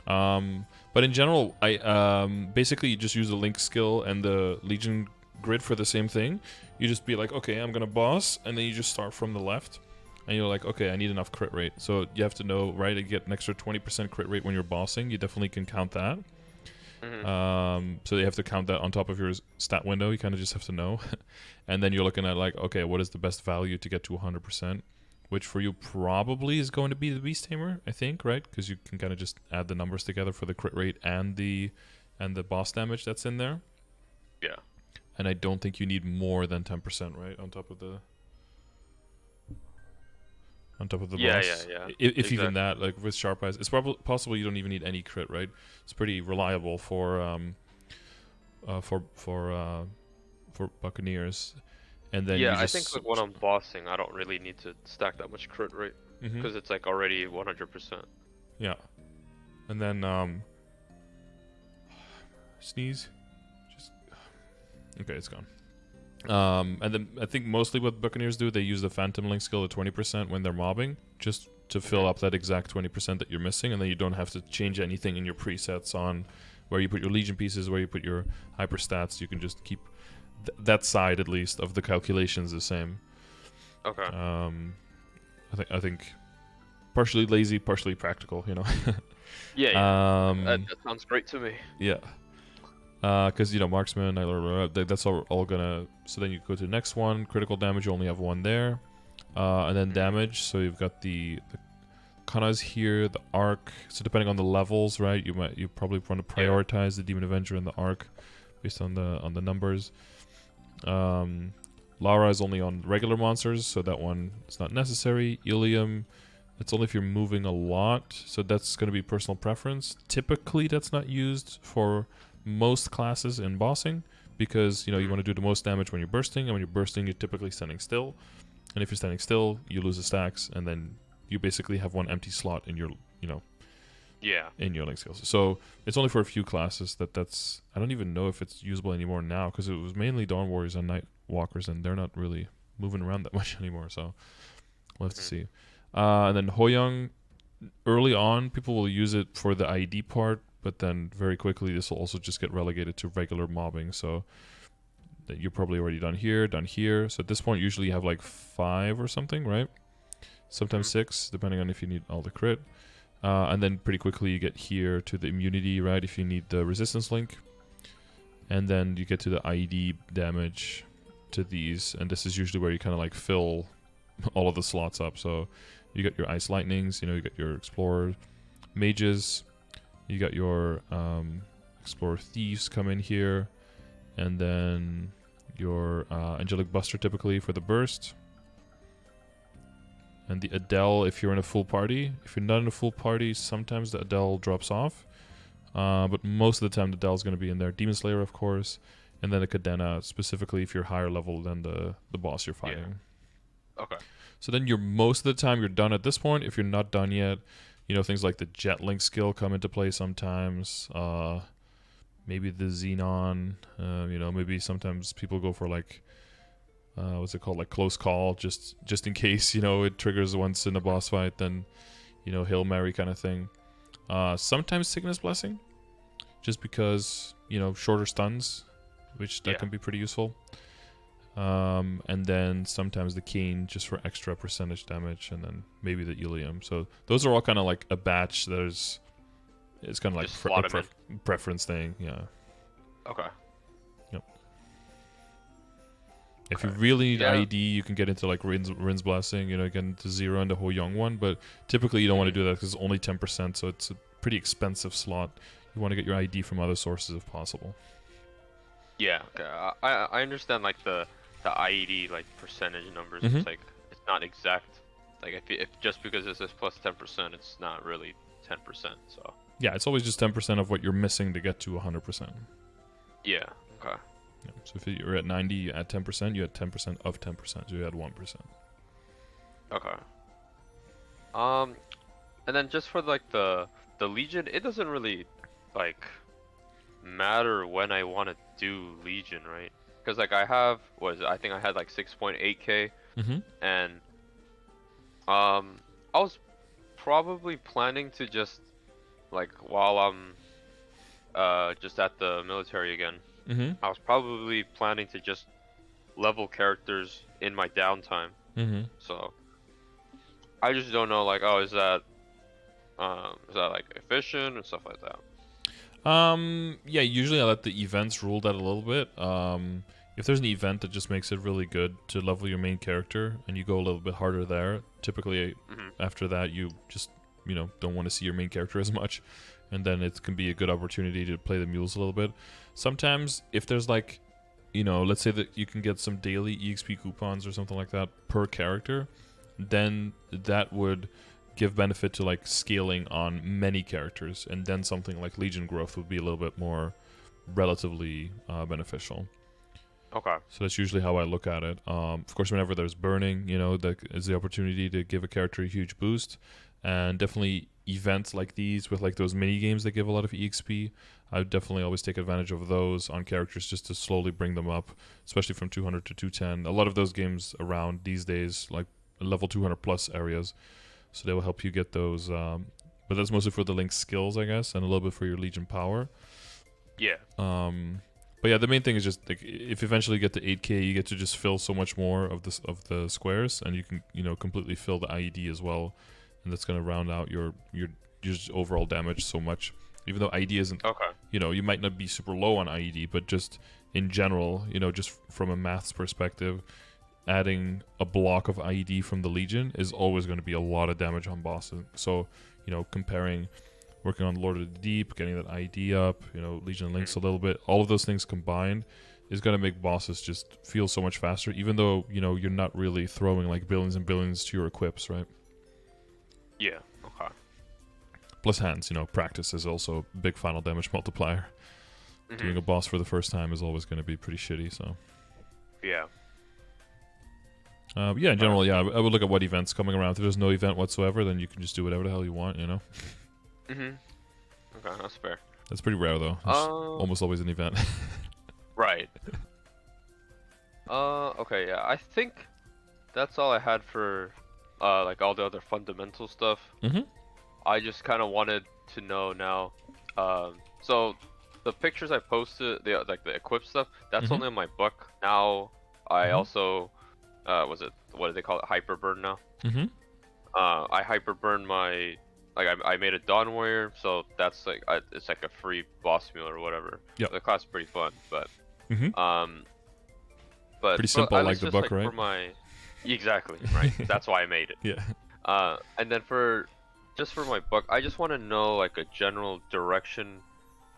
But in general, I basically you just use the Link skill and the Legion grid for the same thing. You just be like, okay, I'm gonna boss, and then you just start from the left, and you're like, okay, I need enough crit rate. So you have to know, right? To get an extra 20% crit rate when you're bossing, you definitely can count that. So you have to count that on top of your stat window. You kind of just have to know, and then you're looking at like, okay, what is the best value to get to 100%? Which for you probably is going to be the Beast Tamer, I think, right? Because you can kind of just add the numbers together for the crit rate and the boss damage that's in there. Yeah. And I don't think you need more than 10%, right? On top of the Yeah, boss. yeah. If Exactly. even that, like with Sharp Eyes, it's probably possible you don't even need any crit, right? It's pretty reliable for Buccaneers. And then Yeah, you I just think like when I'm bossing, I don't really need to stack that much crit rate because it's like already 100%. Yeah. And then sneeze. Just okay, it's gone. And then I think mostly what Buccaneers do, they use the Phantom Link skill at 20% when they're mobbing, just to fill up that exact 20% that you're missing, and then you don't have to change anything in your presets on where you put your Legion pieces, where you put your hyper stats. You can just keep that side at least of the calculations the same. Okay. I think partially lazy, partially practical, you know. Yeah. That sounds great to me. Yeah. Because marksman, that's all gonna. So then you go to the next one. Critical damage, you only have one there, and then damage. So you've got the kanas here, the arc. So depending on the levels, right? You probably want to prioritize the Demon Avenger and the arc based on the numbers. Lara is only on regular monsters, so that one is not necessary. Ilium, it's only if you're moving a lot, so that's going to be personal preference. Typically, that's not used for most classes in bossing because you want to do the most damage when you're bursting, and when you're bursting, you're typically standing still. And if you're standing still, you lose the stacks, and then you basically have one empty slot in your in your link skills. So it's only for a few classes that's. I don't even know if it's usable anymore now because it was mainly Dawn Warriors and Night Walkers, and they're not really moving around that much anymore. So we'll have to see. And then Hoyoung, early on, people will use it for the ID part, but then very quickly this will also just get relegated to regular mobbing. So that you're probably already done here. So at this point, usually you have like 5 or something, right? Sometimes 6, depending on if you need all the crit. And then pretty quickly you get here to the immunity, right? If you need the resistance link. And then you get to the ID damage to these. And this is usually where you kind of like fill all of the slots up. So you got your Ice Lightnings, you got your Explorer Mages. You got your Explorer Thieves come in here. And then your Angelic Buster typically for the burst. And the Adele if you're in a full party. If you're not in a full party, sometimes the Adele drops off. But most of the time the Adele's going to be in there. Demon Slayer, of course. And then the Cadena, specifically if you're higher level than the boss you're fighting. Yeah. Okay. So then most of the time you're done at this point. If you're not done yet, things like the Jet Link skill come into play sometimes. Maybe the Xenon. Maybe sometimes people go for like... what's it called? Like close call, just in case, it triggers once in a boss fight, then, Hail Mary kind of thing. Sometimes Sickness Blessing, just because, shorter stuns, which that can be pretty useful. And then sometimes the Cane, just for extra percentage damage, and then maybe the Ilium. So those are all kind of like a batch. It's kind of like a preference thing, yeah. Okay. If you really need ID, you can get into like Rin's Blessing, get into Zero and the Hoyoung one, but typically you don't want to do that because it's only 10%, so it's a pretty expensive slot. You want to get your ID from other sources if possible. Yeah, okay. I understand like the IED like percentage numbers. It's like it's not exact. Like if just because it says plus 10%, it's not really 10%. So yeah, it's always just 10% of what you're missing to get to 100%. Yeah. Okay. Yeah, so if you're at 90, you add 10%, you add 10% of 10%, so you add 1%. Okay. And then just for like the Legion, it doesn't really like matter when I want to do Legion, right? because like I have what is it? I think I had like 6.8k, Mm-hmm. and I was probably planning to just like while I'm just at the military again, Mm-hmm. I was probably planning to just level characters in my downtime. Mm-hmm. So I just don't know like, oh, is that like efficient and stuff like that? Yeah, usually I let the events rule that a little bit. If there's an event that just makes it really good to level your main character and you go a little bit harder there, typically after that you just, don't want to see your main character as much, and then it can be a good opportunity to play the mules a little bit. Sometimes if there's like, let's say that you can get some daily EXP coupons or something like that per character, then that would give benefit to like scaling on many characters, and then something like Legion growth would be a little bit more relatively beneficial. Okay. So that's usually how I look at it. Of course, whenever there's burning, that is the opportunity to give a character a huge boost, and definitely events like these with like those mini games that give a lot of EXP, I would definitely always take advantage of those on characters just to slowly bring them up, especially from 200 to 210. A lot of those games around these days, like level 200 plus areas, so they will help you get those. But that's mostly for the Link skills, I guess, and a little bit for your Legion power. Yeah. But yeah, the main thing is just like if you eventually get to 8k, you get to just fill so much more of the squares, and you can completely fill the IED as well, and that's gonna round out your just overall damage so much. Even though IED isn't, Okay. you might not be super low on IED, but just in general, just from a maths perspective, adding a block of IED from the Legion is always going to be a lot of damage on bosses. So, working on Lord of the Deep, getting that IED up, Legion Links a little bit, all of those things combined is going to make bosses just feel so much faster, even though, you're not really throwing like billions and billions to your equips, right? Yeah. Okay. Plus hands, practice is also a big final damage multiplier. Doing a boss for the first time is always going to be pretty shitty, so. Yeah. Yeah, in general, yeah, I would look at what event's coming around. If there's no event whatsoever, then you can just do whatever the hell you want, Okay, that's fair. That's pretty rare, though. There's almost always an event. Right. Okay, yeah, I think that's all I had for, like all the other fundamental stuff. I just kind of wanted to know now, so the pictures I posted, the equip stuff, that's only on my book. Now, I also, what do they call it? Hyperburn now. I hyperburn my, I made a Dawn Warrior, so that's like, it's like a free boss meal or whatever. Yep. The class is pretty fun, but, pretty simple, like the book, right? For my, exactly, right. That's why I made it. Yeah. And then for my book, I just want to know like a general direction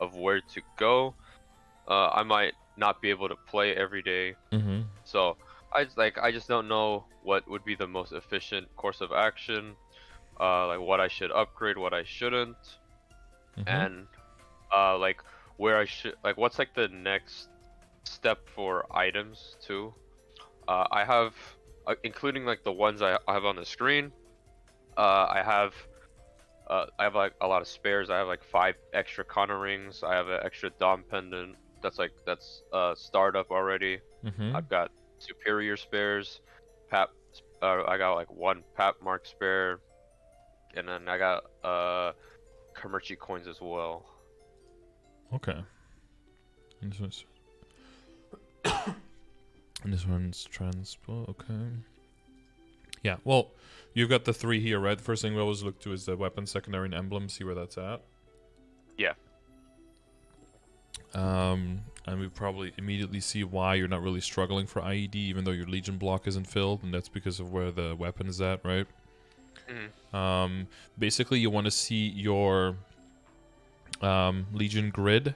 of where to go. I might not be able to play every day, so I just don't know what would be the most efficient course of action, like what I should upgrade, what I shouldn't, and like where I should, like what's like the next step for items too. I have, including like the ones I have on the screen. I have like a lot of spares. I have like 5 extra Connor rings. I have an extra Dom pendant. That's startup already. I've got superior spares. I got like 1 Pap Mark spare, and then I got Komerchi coins as well. Okay. And this one's transpo. Okay. Yeah. Well, you've got the 3 here, right? The first thing we always look to is the weapon, secondary, and emblem. See where that's at. Yeah. And we probably immediately see why you're not really struggling for IED, even though your Legion block isn't filled, and that's because of where the weapon is at, right? Basically, you want to see your Legion grid,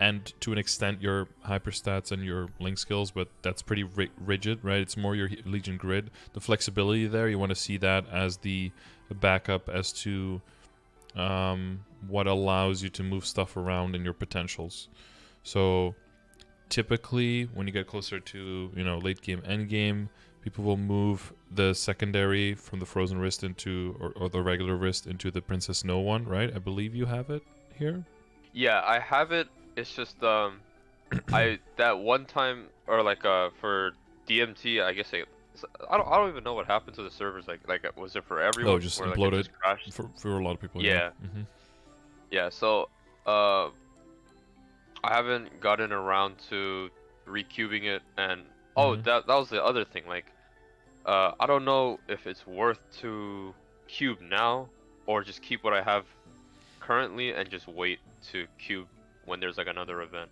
and to an extent your hyperstats and your link skills, but that's pretty rigid, right? It's more your Legion grid. The flexibility there, you want to see that as the backup as to what allows you to move stuff around in your potentials. So typically when you get closer to late game, end game, people will move the secondary from the Frozen Wrist into or the regular wrist into the Princess No one, right? I believe you have it here. Yeah, I have it. It's just that one time, or like for DMT, I guess I don't even know what happened to the servers. Like was it for Oh, everyone just or like it imploded just crashed? for a lot of people. Yeah. Yeah, Hmm. yeah. So uh, I haven't gotten around to recubing it, and oh, Hmm. that was the other thing. Like I don't know if it's worth to cube now or just keep what I have currently and just wait to cube when there's like another event.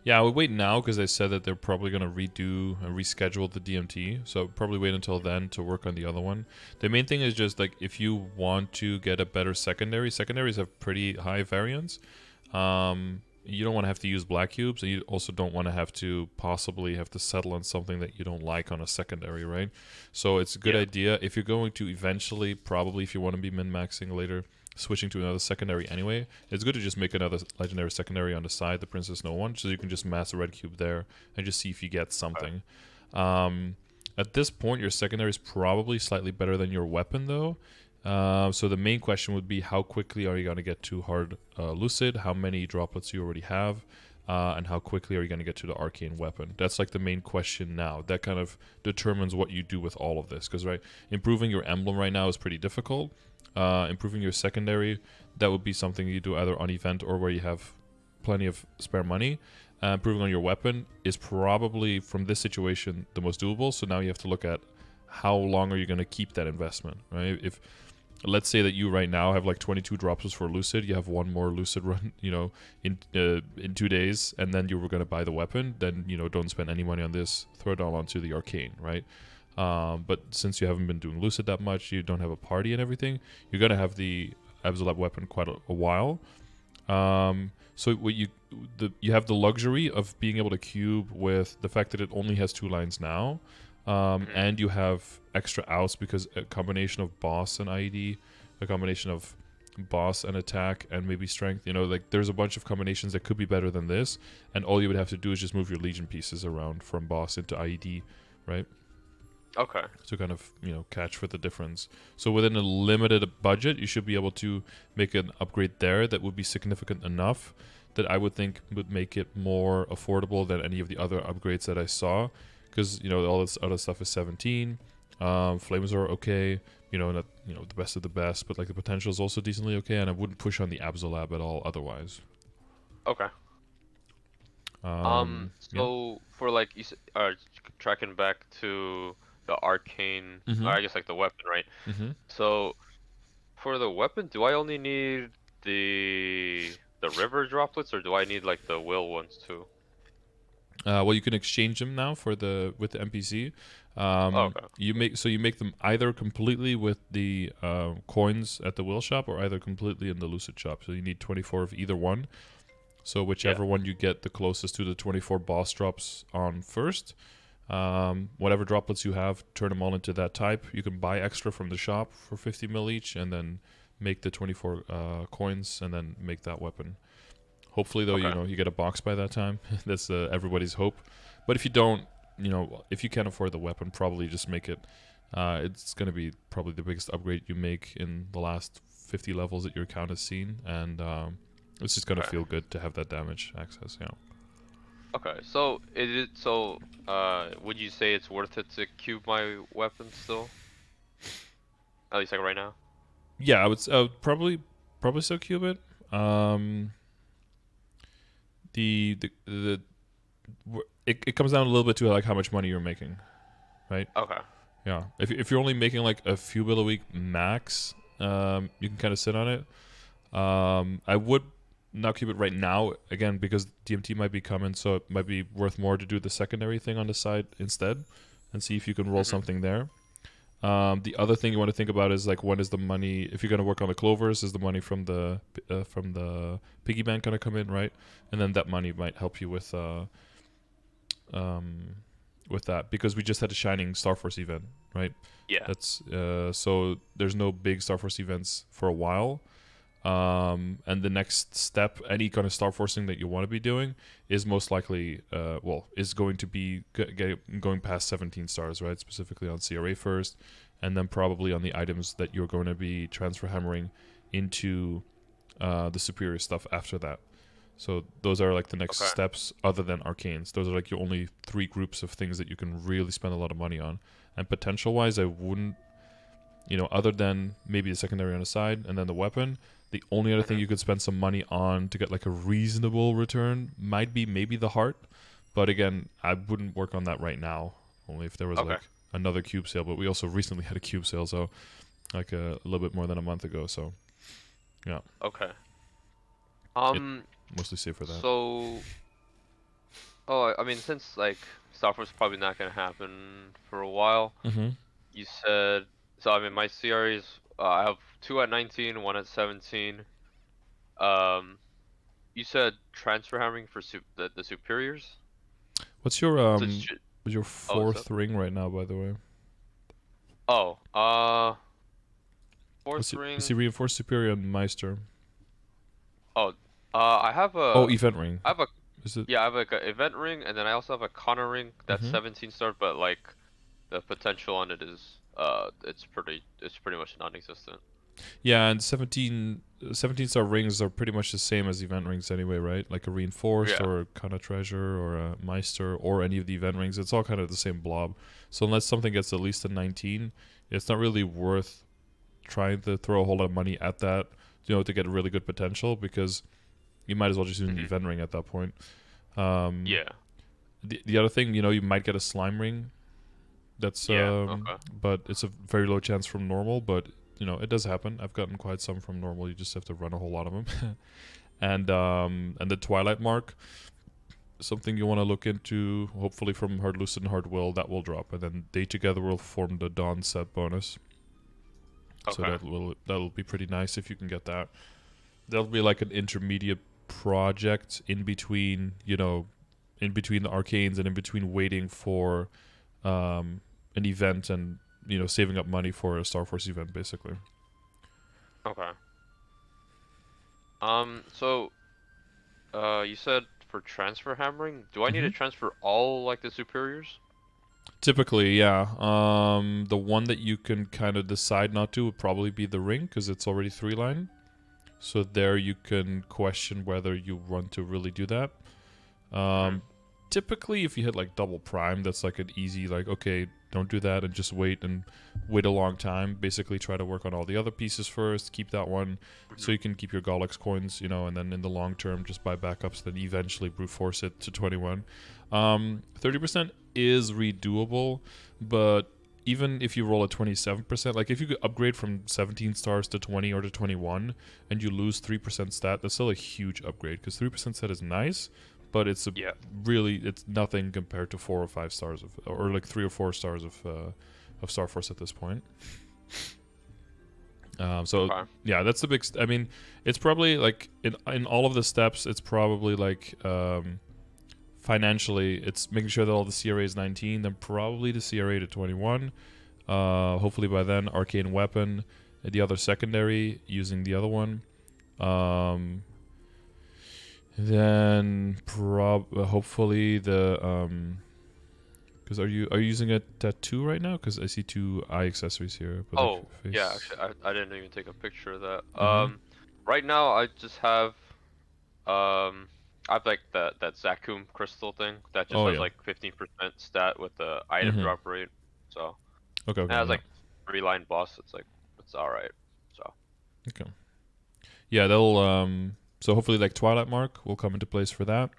Yeah, I would wait now because they said that they're probably going to redo and reschedule the DMT. So probably wait until then to work on the other one. The main thing is just like if you want to get a better secondary, secondaries have pretty high variance. You don't want to have to use black cubes, and you also don't want to have to possibly have to settle on something that you don't like on a secondary, right? So it's a good Yeah. idea if you're going to eventually, probably if you want to be min-maxing later, switching to another secondary anyway, it's good to just make another legendary secondary on the side, the Princess No One, so you can just mass a red cube there and just see if you get something. At this point, your secondary is probably slightly better than your weapon, though. So the main question would be how quickly are you going to get to hard lucid, how many droplets you already have, and how quickly are you going to get to the arcane weapon. That's like the main question now. That kind of determines what you do with all of this, because right, improving your emblem right now is pretty difficult. Improving your secondary, that would be something you do either on event or where you have plenty of spare money. Improving on your weapon is probably, from this situation, the most doable. So now you have to look at how long are you going to keep that investment, right? If let's say that you right now have like 22 drops for lucid, you have one more lucid run, in 2 days, and then you were going to buy the weapon, then don't spend any money on this, throw it all onto the arcane, right? But since you haven't been doing lucid that much, you don't have a party and everything, you're going to have the absolute weapon quite a while. So what you have the luxury of being able to cube with the fact that it only has 2 lines now. And you have extra outs because a combination of boss and IED, a combination of boss and attack, and maybe strength, like there's a bunch of combinations that could be better than this, and all you would have to do is just move your legion pieces around from boss into IED, right? Okay. To kind of, catch for the difference. So within a limited budget, you should be able to make an upgrade there that would be significant enough that I would think would make it more affordable than any of the other upgrades that I saw. Because, all this other stuff is 17. Flames are okay. Not, the best of the best, but like the potential is also decently okay, and I wouldn't push on the Absolab at all otherwise. Okay. So for like tracking back to the arcane, Mm-hmm. or I guess like the weapon, right? Mm-hmm. So for the weapon, do I only need the river droplets, or do I need like the will ones too? Well, you can exchange them now with the NPC. Okay. You make them either completely with the coins at the will shop, or either completely in the lucid shop. So you need 24 of either one. So whichever one you get the closest to the 24 boss drops on first. Whatever droplets you have, turn them all into that type. You can buy extra from the shop for 50 mil each, and then make the 24 coins, and then make that weapon. Hopefully, though, Okay. you get a box by that time. That's everybody's hope. But if you don't, if you can't afford the weapon, probably just make it. It's going to be probably the biggest upgrade you make in the last 50 levels that your account has seen, and it's just going to feel good to have that damage access. Yeah. Okay. So would you say it's worth it to cube my weapon still? At least like right now. Yeah, I would probably still cube it. The it comes down a little bit to like how much money you're making, right? Okay. Yeah. If you're only making like a few bill a week max, you can kind of sit on it. I would not keep it right now again because DMT might be coming, so it might be worth more to do the secondary thing on the side instead, and see if you can roll something there. The other thing you want to think about is like when is the money, if you're going to work on the clovers, is the money from the piggy bank going to come in, right? And then that money might help you with that, because we just had a Shining Star Force event, right? Yeah. That's so there's no big Star Force events for a while. And the next step, any kind of Star Forcing that you want to be doing, is most likely, is going to be going past 17 stars, right? Specifically on CRA first, and then probably on the items that you're going to be transfer hammering into the superior stuff after that. So those are like the next Okay. steps other than arcanes. Those are like your only 3 groups of things that you can really spend a lot of money on. And potential wise, I wouldn't, other than maybe the secondary on the side and then the weapon, the only other thing you could spend some money on to get like a reasonable return might be maybe the heart. But again, I wouldn't work on that right now. Only if there was Okay. like another cube sale. But we also recently had a cube sale, so like a little bit more than a month ago. So yeah, Okay. mostly safe for that. So, I mean, since like Star Wars is probably not gonna happen for a while, Mm-hmm. you said. So I mean, my series, I have 2 at 19, 1 at 17. Um, you said transfer hammering for the superiors. What's your So it should, what's your is that? 4th ring right now, by the way? Oh, I fourth see, I ring. see reinforced superior and Meister. Oh, I have Oh, event ring. I have a, Is it? yeah, I have like an event ring, and then I also have a Connor ring that's Mm-hmm. 17 star, but like the potential on it is, it's pretty much non-existent. Yeah, and 17-star rings are pretty much the same as event rings anyway, right? Like a reinforced Yeah. or a kind of treasure or a Meister or any of the event rings. It's all kind of the same blob. So unless something gets at least a 19, it's not really worth trying to throw a whole lot of money at that, to get really good potential, because you might as well just use an event ring at that point. Yeah. The other thing, you might get a slime ring. That's Yeah. Okay. but it's a very low chance from normal, but it does happen. I've gotten quite some from normal. You just have to run a whole lot of them. and the Twilight Mark, something you want to look into. Hopefully from Hard Lucid and Hard Will, that will drop, and then they together will form the Dawn set bonus. So Okay. that'll be pretty nice if you can get that. That'll be like an intermediate project in between, in between the arcanes and in between waiting for an event and saving up money for a Star Force event, basically. Okay. So, you said for transfer hammering, do I need to Hmm. transfer all like the superiors? Typically, yeah. The one that you can kind of decide not to would probably be the ring, because it's already 3-line. So there you can question whether you want to really do that. Typically, if you hit like double prime, that's like an easy, like, okay, don't do that and just wait a long time. Basically, try to work on all the other pieces first, keep that one so you can keep your Golex coins, and then in the long term, just buy backups, then eventually brute force it to 21. 30% is redoable, but even if you roll a 27%, like if you could upgrade from 17 stars to 20 or to 21 and you lose 3% stat, that's still a huge upgrade, because 3% stat is nice, but it's it's nothing compared to 4 or 5 stars or like 3 or 4 stars of Star Force at this point. Okay. Yeah, that's the big. I mean, it's probably like in all of the steps, it's probably like financially, it's making sure that all the CRA is 19, then probably the CRA to 21. Hopefully by then, Arcane Weapon, the other secondary using the other one. Then hopefully the because are you using a tattoo right now? Because I see 2 eye accessories here. But Oh, like face. yeah, actually, I didn't even take a picture of that. Mhm. Right now I just have, I have like that Zakum crystal thing that just Oh has yeah. like 15% stat with the item Mhm. drop rate. So, Okay. and it Okay. has Yeah. like 3-line boss. It's all right. So, Okay. Yeah. They'll So hopefully like Twilight Mark will come into place for that.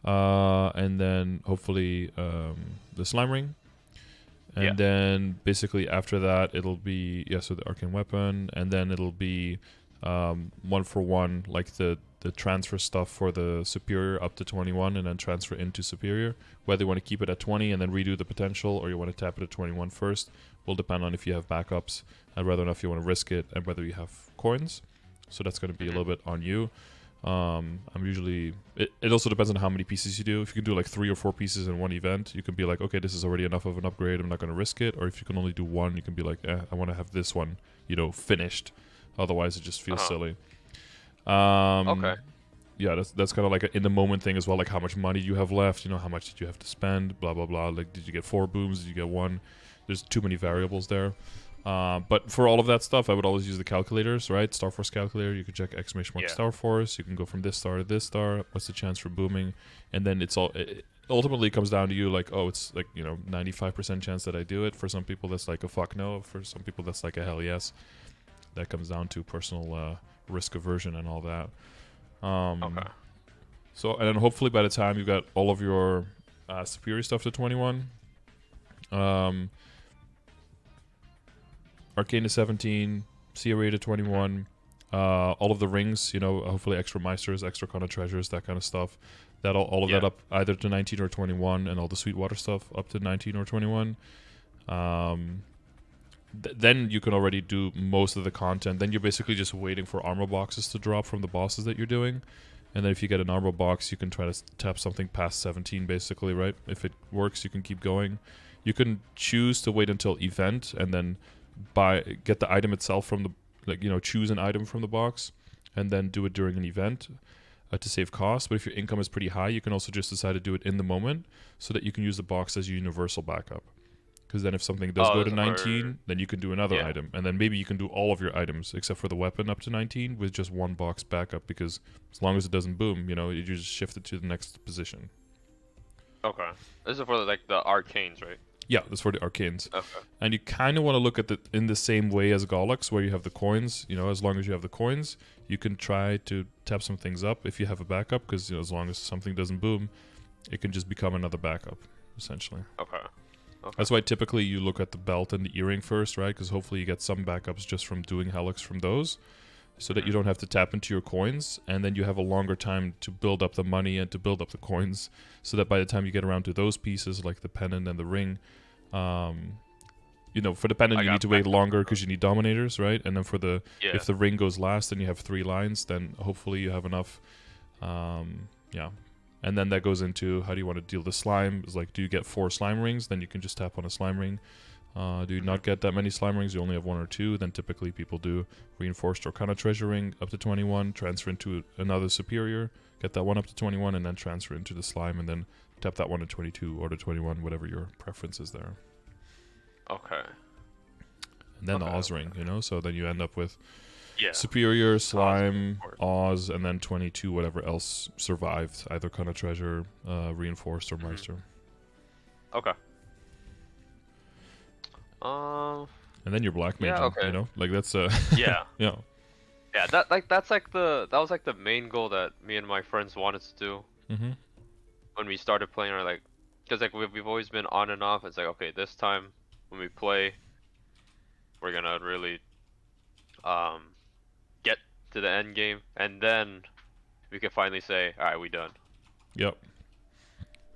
And then hopefully the Slime Ring. yeah. And then basically after that it'll be so the Arcane Weapon, and then it'll be 1-for-1 like the transfer stuff for the Superior up to 21 and then transfer into Superior. Whether you want to keep it at 20 and then redo the potential, or you want to tap it at 21 first, will depend on if you have backups and whether or not you want to risk it and whether you have coins. So that's going to be a little bit on you. I'm usually it also depends on how many pieces you do. If you can do like 3 or 4 pieces in one event, you can be like, okay, this is already enough of an upgrade, I'm not going to risk it. Or if you can only do 1, you can be like, I want to have this one finished, otherwise it just feels silly. Okay. Yeah, that's kind of like an in the moment thing as well, like how much money you have left, how much did you have to spend, blah blah blah. Like, did you get 4 booms, did you get 1? There's too many variables there. But for all of that stuff, I would always use the calculators, right? Star Force calculator. You could check exclamation mark Star Force. You can go from this star to this star. What's the chance for booming? And then it's all. It ultimately comes down to you, like, oh, it's like 95% chance that I do it. For some people, that's like a fuck no. For some people, that's like a hell yes. That comes down to personal risk aversion and all that. Okay. So, and then hopefully by the time you got all of your superior stuff to 21, Arcane to 17, CRA to 21, all of the rings, hopefully extra Meisters, extra kind of treasures, that kind of stuff. All of that up either to 19 or 21, and all the Sweetwater stuff up to 19 or 21. Then you can already do most of the content. Then you're basically just waiting for armor boxes to drop from the bosses that you're doing. And then if you get an armor box, you can try to tap something past 17, basically, right? If it works, you can keep going. You can choose to wait until event and then get the item itself from the, choose an item from the box and then do it during an event to save costs. But if your income is pretty high, you can also just decide to do it in the moment so that you can use the box as your universal backup. Because then if something does go to 19, then you can do another item. And then maybe you can do all of your items, except for the weapon up to 19, with just one box backup. Because as long as it doesn't boom, you just shift it to the next position. Okay. This is for like the arcanes, right? Yeah, that's for the arcanes. Okay. And you kind of want to look at it in the same way as Gollux, where you have the coins. As long as you have the coins, you can try to tap some things up if you have a backup. Because as long as something doesn't boom, it can just become another backup, essentially. Okay. That's why typically you look at the belt and the earring first, right? Because hopefully you get some backups just from doing Helix from those, so that you don't have to tap into your coins, and then you have a longer time to build up the money and to build up the coins, so that by the time you get around to those pieces, like the pendant and the ring, for the pendant you need to wait longer because you need dominators, right? And then for the if the ring goes last and you have 3 lines, then hopefully you have enough, And then that goes into how do you want to deal the slime. It's like, do you get 4 slime rings? Then you can just tap on a slime ring. Do you not get that many slime rings? You only have 1 or 2. Then typically people do reinforced or kind of treasure ring up to 21, transfer into another superior, get that one up to 21, and then transfer into the slime, and then tap that one to 22 or to 21, whatever your preference is there. Okay. And then the Oz ring, so then you end up with superior, slime, Oz, and then 22, whatever else survived, either kind of treasure, reinforced, or Meister. Okay. And then you're black mage, like that's yeah. Yeah. Yeah, that was like the main goal that me and my friends wanted to do. When we started playing, or like, because like we've always been on and off. It's like, okay, this time when we play, we're gonna really get to the end game, and then we can finally say, all right, we done. Yep.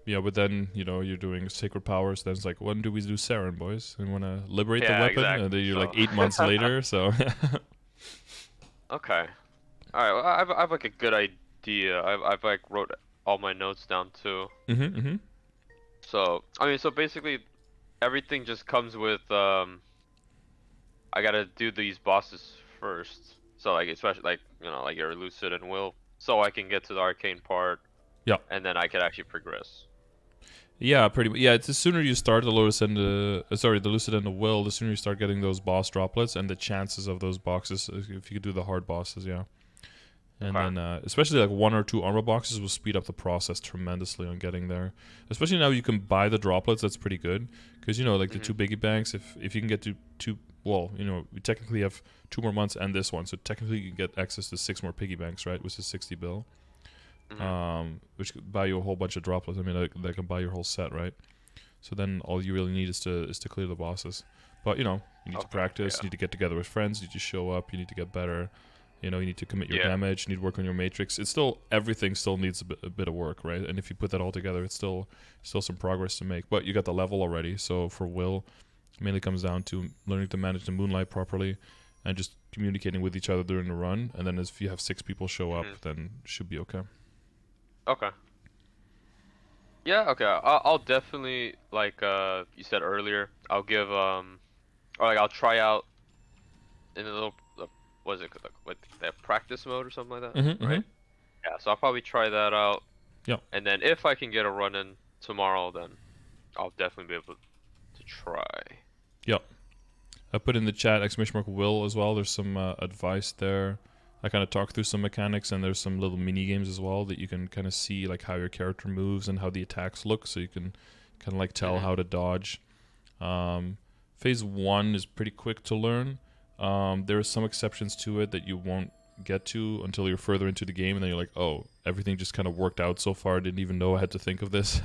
Yeah, but then you're doing sacred powers. Then it's like, when do we do Saren, boys? And want to liberate the weapon, exactly. and then you're like 8 months later. So. Okay. All right. Well, I've like a good idea. I've like wrote all my notes down too. So so basically, everything just comes with I gotta do these bosses first. So like, especially like like your Lucid and Will, so I can get to the arcane part. Yeah. And then I can actually progress. Yeah, pretty much. Yeah, it's the sooner you start the Lucid and the Will, the sooner you start getting those boss droplets and the chances of those boxes. If you could do the hard bosses, yeah. And then, especially like 1 or 2 armor boxes will speed up the process tremendously on getting there. Especially now you can buy the droplets. That's pretty good because like the 2 biggie banks. If you can get to 2, well, we technically have 2 more months and this one, so technically you can get access to 6 more piggy banks, right? Which is 60 bill. Which could buy you a whole bunch of droplets. I mean, that can buy your whole set, right? So then all you really need is to clear the bosses. But you need to practice. You need to get together with friends. You need to show up. You need to get better. You need to commit your damage. You need to work on your matrix. It's still, everything still needs a bit of work, right? And if you put that all together, it's still some progress to make. But you got the level already. So for Will, it mainly comes down to learning to manage the moonlight properly and just communicating with each other during the run. And then if you have 6 people show up, then it should be okay. Okay. Yeah, okay. I'll definitely, like you said earlier, I'll give or like I'll try out in a little, what is it, like that practice mode or something like that, right? Yeah, so I'll probably try that out. Yeah. And then if I can get a run in tomorrow, then I'll definitely be able to try. Yep. I put in the chat !Will as well. There's some advice there. I kind of talk through some mechanics, and there's some little mini games as well that you can kind of see like how your character moves and how the attacks look, so you can kind of like tell how to dodge. Phase 1 is pretty quick to learn. There are some exceptions to it that you won't get to until you're further into the game, and then you're like, oh, everything just kind of worked out so far. I didn't even know I had to think of this.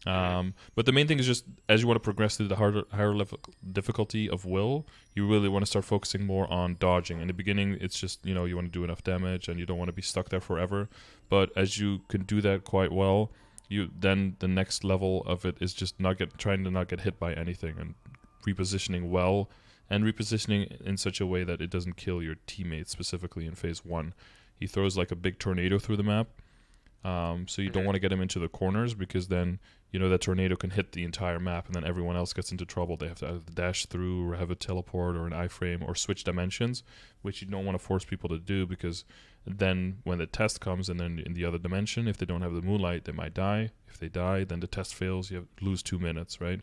But the main thing is just as you want to progress through the higher level difficulty of Will, you really want to start focusing more on dodging. In the beginning, it's just, you want to do enough damage and you don't want to be stuck there forever. But as you can do that quite well, then the next level of it is just trying to not get hit by anything and repositioning well, and repositioning in such a way that it doesn't kill your teammates. Specifically in phase 1, he throws like a big tornado through the map. So you don't want to get him into the corners, because then that tornado can hit the entire map and then everyone else gets into trouble. They have to either dash through or have a teleport or an iframe or switch dimensions, which you don't want to force people to do, because then when the test comes and then in the other dimension, if they don't have the moonlight, they might die. If they die, then the test fails. You lose 2 minutes, right?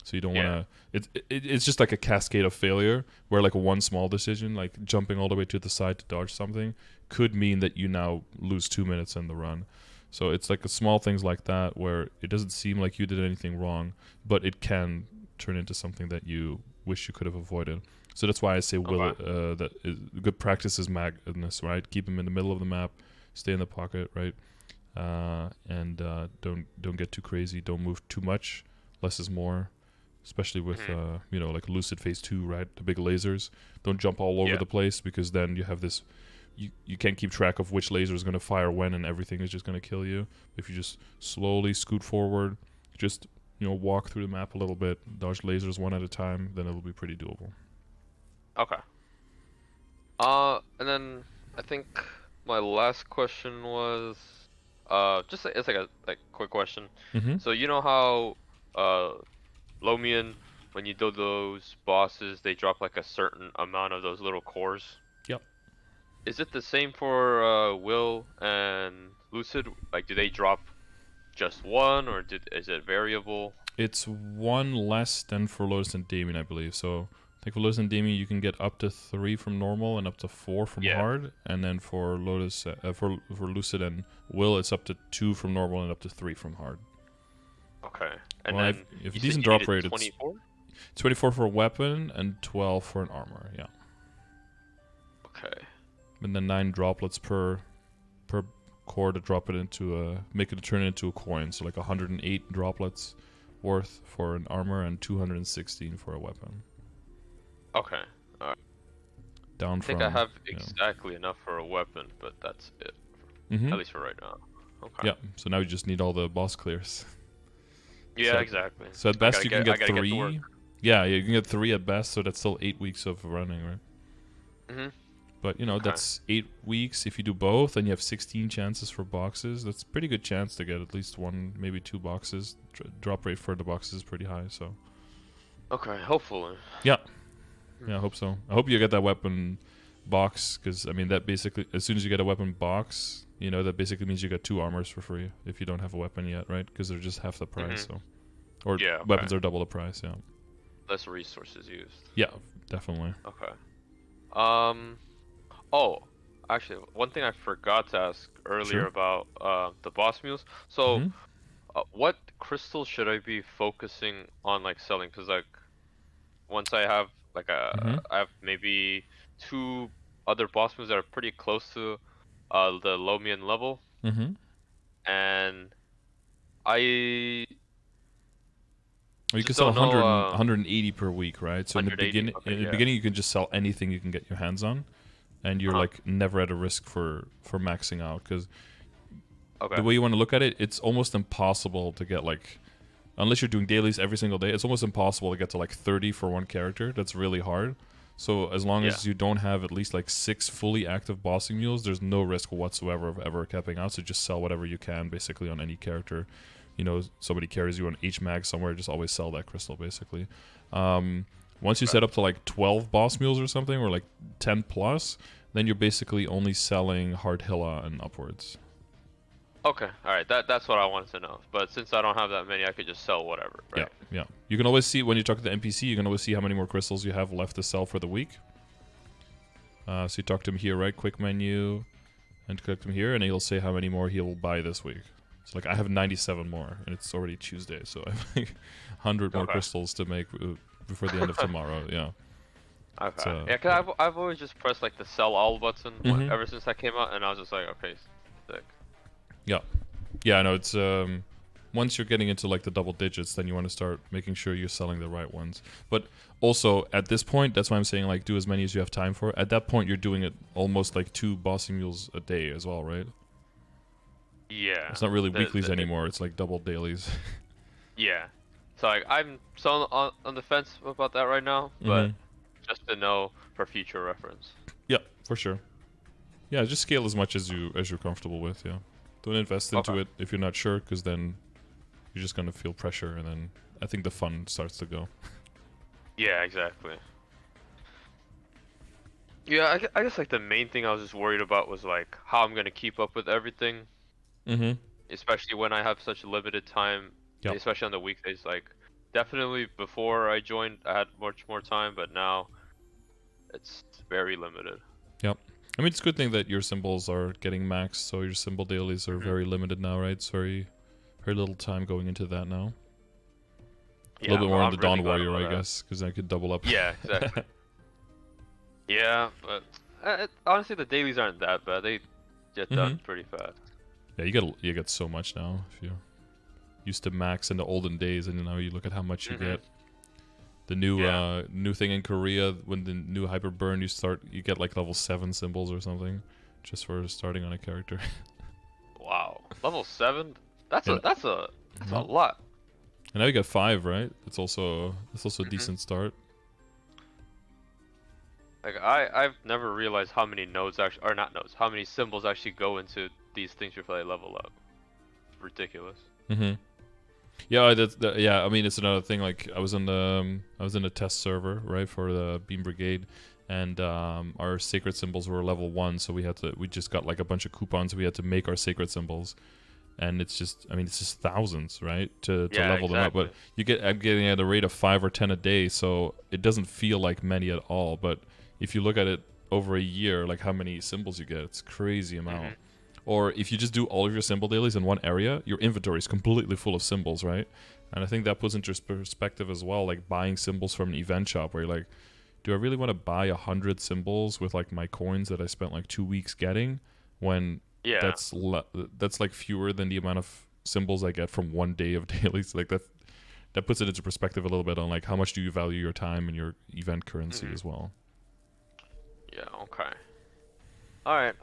So you don't want to. It's just like a cascade of failure, where like one small decision, like jumping all the way to the side to dodge something, could mean that you now lose 2 minutes in the run. So it's like small things like that where it doesn't seem like you did anything wrong, but it can turn into something that you wish you could have avoided. So that's why I say good practice is madness, right? Keep him in the middle of the map, stay in the pocket, right? And don't get too crazy. Don't move too much. Less is more, especially with like Lucid Phase 2, right? The big lasers. Don't jump all over the place, because then you have this. You can't keep track of which laser is going to fire when, and everything is just going to kill you. If you just slowly scoot forward, just walk through the map a little bit, dodge lasers one at a time, then it'll be pretty doable. Okay. And then I think my last question was it's like a quick question. So you know how Lomian, when you do those bosses, they drop like a certain amount of those little cores? Yep. Is it the same for Will and Lucid? Like, do they drop just one, or is it variable? It's one less than for Lotus and Damien, I believe. So I think for Lotus and Damien, you can get up to 3 from normal and up to 4 from hard. And then for Lotus, for Lucid and Will, it's up to 2 from normal and up to 3 from hard. Okay. And then if decent drop rate, 24? It's 24 for a weapon and 12 for an armor. Yeah. Okay. And then 9 droplets per core to drop it into turn it into a coin. So like 108 droplets worth for an armor and 216 for a weapon. Okay. Alright. I think I have exactly enough for a weapon, but that's it. At least for right now. Okay. Yeah. So now you just need all the boss clears. Yeah, exactly. So at best you can get 3. Yeah, you can get 3 at best. So that's still 8 weeks of running, right? But that's 8 weeks. If you do both, and you have 16 chances for boxes, that's a pretty good chance to get at least 1, maybe 2 boxes. Drop rate for the boxes is pretty high, so. Okay, hopefully. Yeah. Yeah, I hope so. I hope you get that weapon box, because I mean that basically, as soon as you get a weapon box, that basically means you get 2 armors for free if you don't have a weapon yet, right? Because they're just half the price, so. Or weapons are double the price, yeah. Less resources used. Yeah, definitely. Okay. Oh, actually, one thing I forgot to ask earlier about the boss mules. So, what crystals should I be focusing on, like, selling? Because, like, once I have, like, I have maybe 2 other boss mules that are pretty close to the Lomian level. And I... Well, you can sell 180 per week, right? So in the beginning, beginning, you can just sell anything you can get your hands on. And you're like never at a risk for maxing out, because the way you want to look at it, it's almost impossible to get like, unless you're doing dailies every single day, it's almost impossible to get to like 30 for one character. That's really hard. So as long as you don't have at least like 6 fully active bossing mules, there's no risk whatsoever of ever capping out. So just sell whatever you can basically on any character. Somebody carries you on HMAG somewhere, just always sell that crystal basically. Once you set up to like 12 boss mules or something, or like 10 plus, then you're basically only selling Hard Hilla and upwards. Okay, all right. That's what I wanted to know. But since I don't have that many, I could just sell whatever, Yeah, right? yeah. You can always see when you talk to the NPC. You can always see how many more crystals you have left to sell for the week. So you talk to him here, right? Quick menu, and click him here, and he'll say how many more he'll buy this week. So like I have 97 more, and it's already Tuesday, so I have like 100 more Okay. crystals to make before the end of tomorrow. Yeah. It's, Okay. Yeah, cause yeah. I've always just pressed like the sell all button Mhm. ever since that came out, and I was just like, okay, sick. Yeah. Yeah, I know it's once you're getting into like the double digits, then you want to start making sure you're selling the right ones. But also at this point, that's why I'm saying like do as many as you have time for. At that point, you're doing it almost like 2 bossing mules a day as well, right? Yeah. It's not really weeklies anymore. It's like double dailies. Yeah. So like I'm so on the fence about that right now, but Mhm. just to know for future reference. Yeah, for sure. Yeah, just scale as much as you're comfortable with. Yeah, don't invest into Okay. it if you're not sure, because then you're just gonna feel pressure, and then I think the fun starts to go. Yeah, exactly. Yeah, I guess like the main thing I was just worried about was like how I'm gonna keep up with everything, Mhm. especially when I have such limited time, Yep. especially on the weekdays. Like, definitely before I joined, I had much more time, but now it's very limited. Yep. I mean, it's a good thing that your symbols are getting maxed, so your symbol dailies are Hmm. very limited now, right? It's very little time going into that now. A Yeah, little bit more on I'm the really Dawn glad Warrior, about I that. guess, because I could double up. Yeah, exactly. Yeah, but honestly, the dailies aren't that bad. They get Mhm. done pretty fast. Yeah, you get so much now if you used to max in the olden days, and now you look at how much you Hmm. get. The new Yeah. new thing in Korea, when the new hyper burn, you get like level 7 symbols or something, just for starting on a character. Wow. Level 7? That's a and that's a that's a yeah, lot. and now you get 5, right? It's also a Hmm. decent start. Like I've never realized how many nodes actually, or not nodes, how many symbols actually go into these things before they level up. It's ridiculous. Mm-hmm. Yeah, yeah. I mean, it's another thing. Like, I was in a test server, right, for the Beam Brigade, and our sacred symbols were level 1, so we just got like a bunch of coupons. We had to make our sacred symbols, and it's just thousands, right, to Yeah, level them up. exactly. But I'm getting at a rate of 5 or 10 a day, so it doesn't feel like many at all. But if you look at it over a year, like how many symbols you get, it's a crazy amount. Hmm. Or if you just do all of your symbol dailies in one area, your inventory is completely full of symbols, right? And I think that puts into perspective as well, like buying symbols from an event shop, where you're like, do I really want to buy 100 symbols with like my coins that I spent like 2 weeks getting, when Yeah. that's like fewer than the amount of symbols I get from one day of dailies. Like that puts it into perspective a little bit on like how much do you value your time and your event currency Hmm. as well. Yeah. Okay. All right.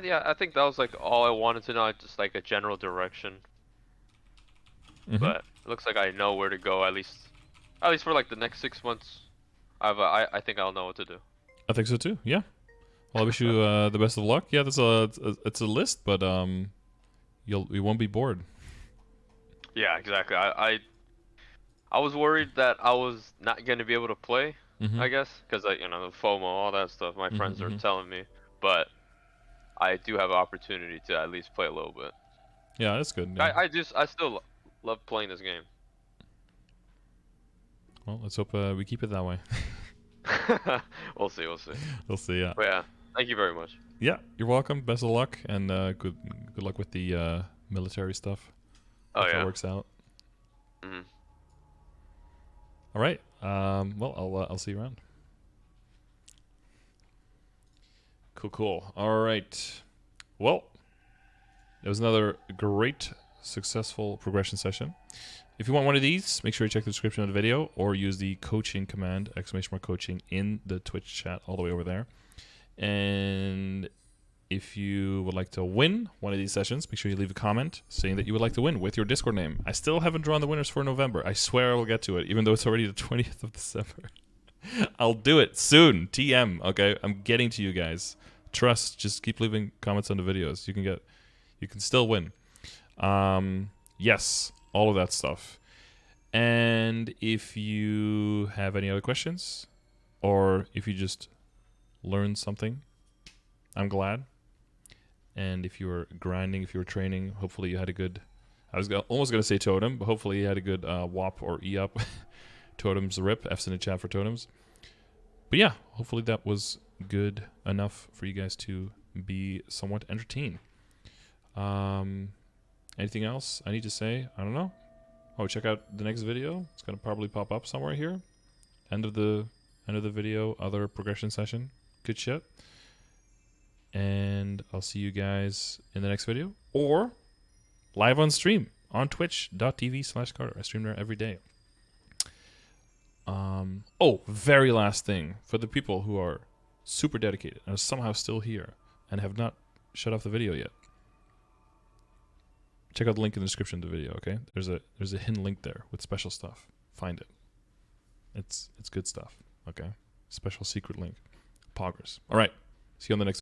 Yeah, I think that was like all I wanted to know, just like a general direction. Mm-hmm. But it looks like I know where to go at least for like the next 6 months. I think I'll know what to do. I think so too. Yeah. Well, I wish you the best of luck. Yeah, it's a list, but you won't be bored. Yeah, exactly. I was worried that I was not going to be able to play, Mm-hmm. I guess, because like, the FOMO, all that stuff my Mm-hmm. friends are Mm-hmm. telling me, but I do have an opportunity to at least play a little bit. Yeah, that's good. Yeah. I still love playing this game. Well, let's hope we keep it that way. We'll see, we'll see. We'll see. Yeah. But yeah, thank you very much. Yeah. You're welcome. Best of luck, and good luck with the military stuff. Oh Hope that yeah. works out. Hmm. All right. Well, I'll see you around. Cool. Cool. All right. Well, it was another great, successful progression session. If you want one of these, make sure you check the description of the video or use the coaching command, !coaching, in the Twitch chat all the way over there. And if you would like to win one of these sessions, make sure you leave a comment saying that you would like to win with your Discord name. I still haven't drawn the winners for November. I swear I will get to it, even though it's already the 20th of December. I'll do it soon. TM, okay? I'm getting to you guys. Trust, just keep leaving comments on the videos. You can still win. Yes, all of that stuff. And if you have any other questions, or if you just learned something, I'm glad. And if you were grinding, if you were training, hopefully you had a good... almost going to say totem, but hopefully you had a good WAP or E-up. Totems rip. F's in the chat for totems. But yeah, hopefully that was good enough for you guys to be somewhat entertained. Anything else I need to say? I don't know. Oh, check out the next video. It's going to probably pop up somewhere here. End of the video, other progression session. Good shit. And I'll see you guys in the next video, or live on stream on twitch.tv/Scardor. I stream there every day. Oh, very last thing for the people who are super dedicated and are somehow still here and have not shut off the video yet. Check out the link in the description of the video. Okay, there's a hidden link there with special stuff. Find it. It's good stuff. Okay, special secret link. Poggers. All right. See you on the next.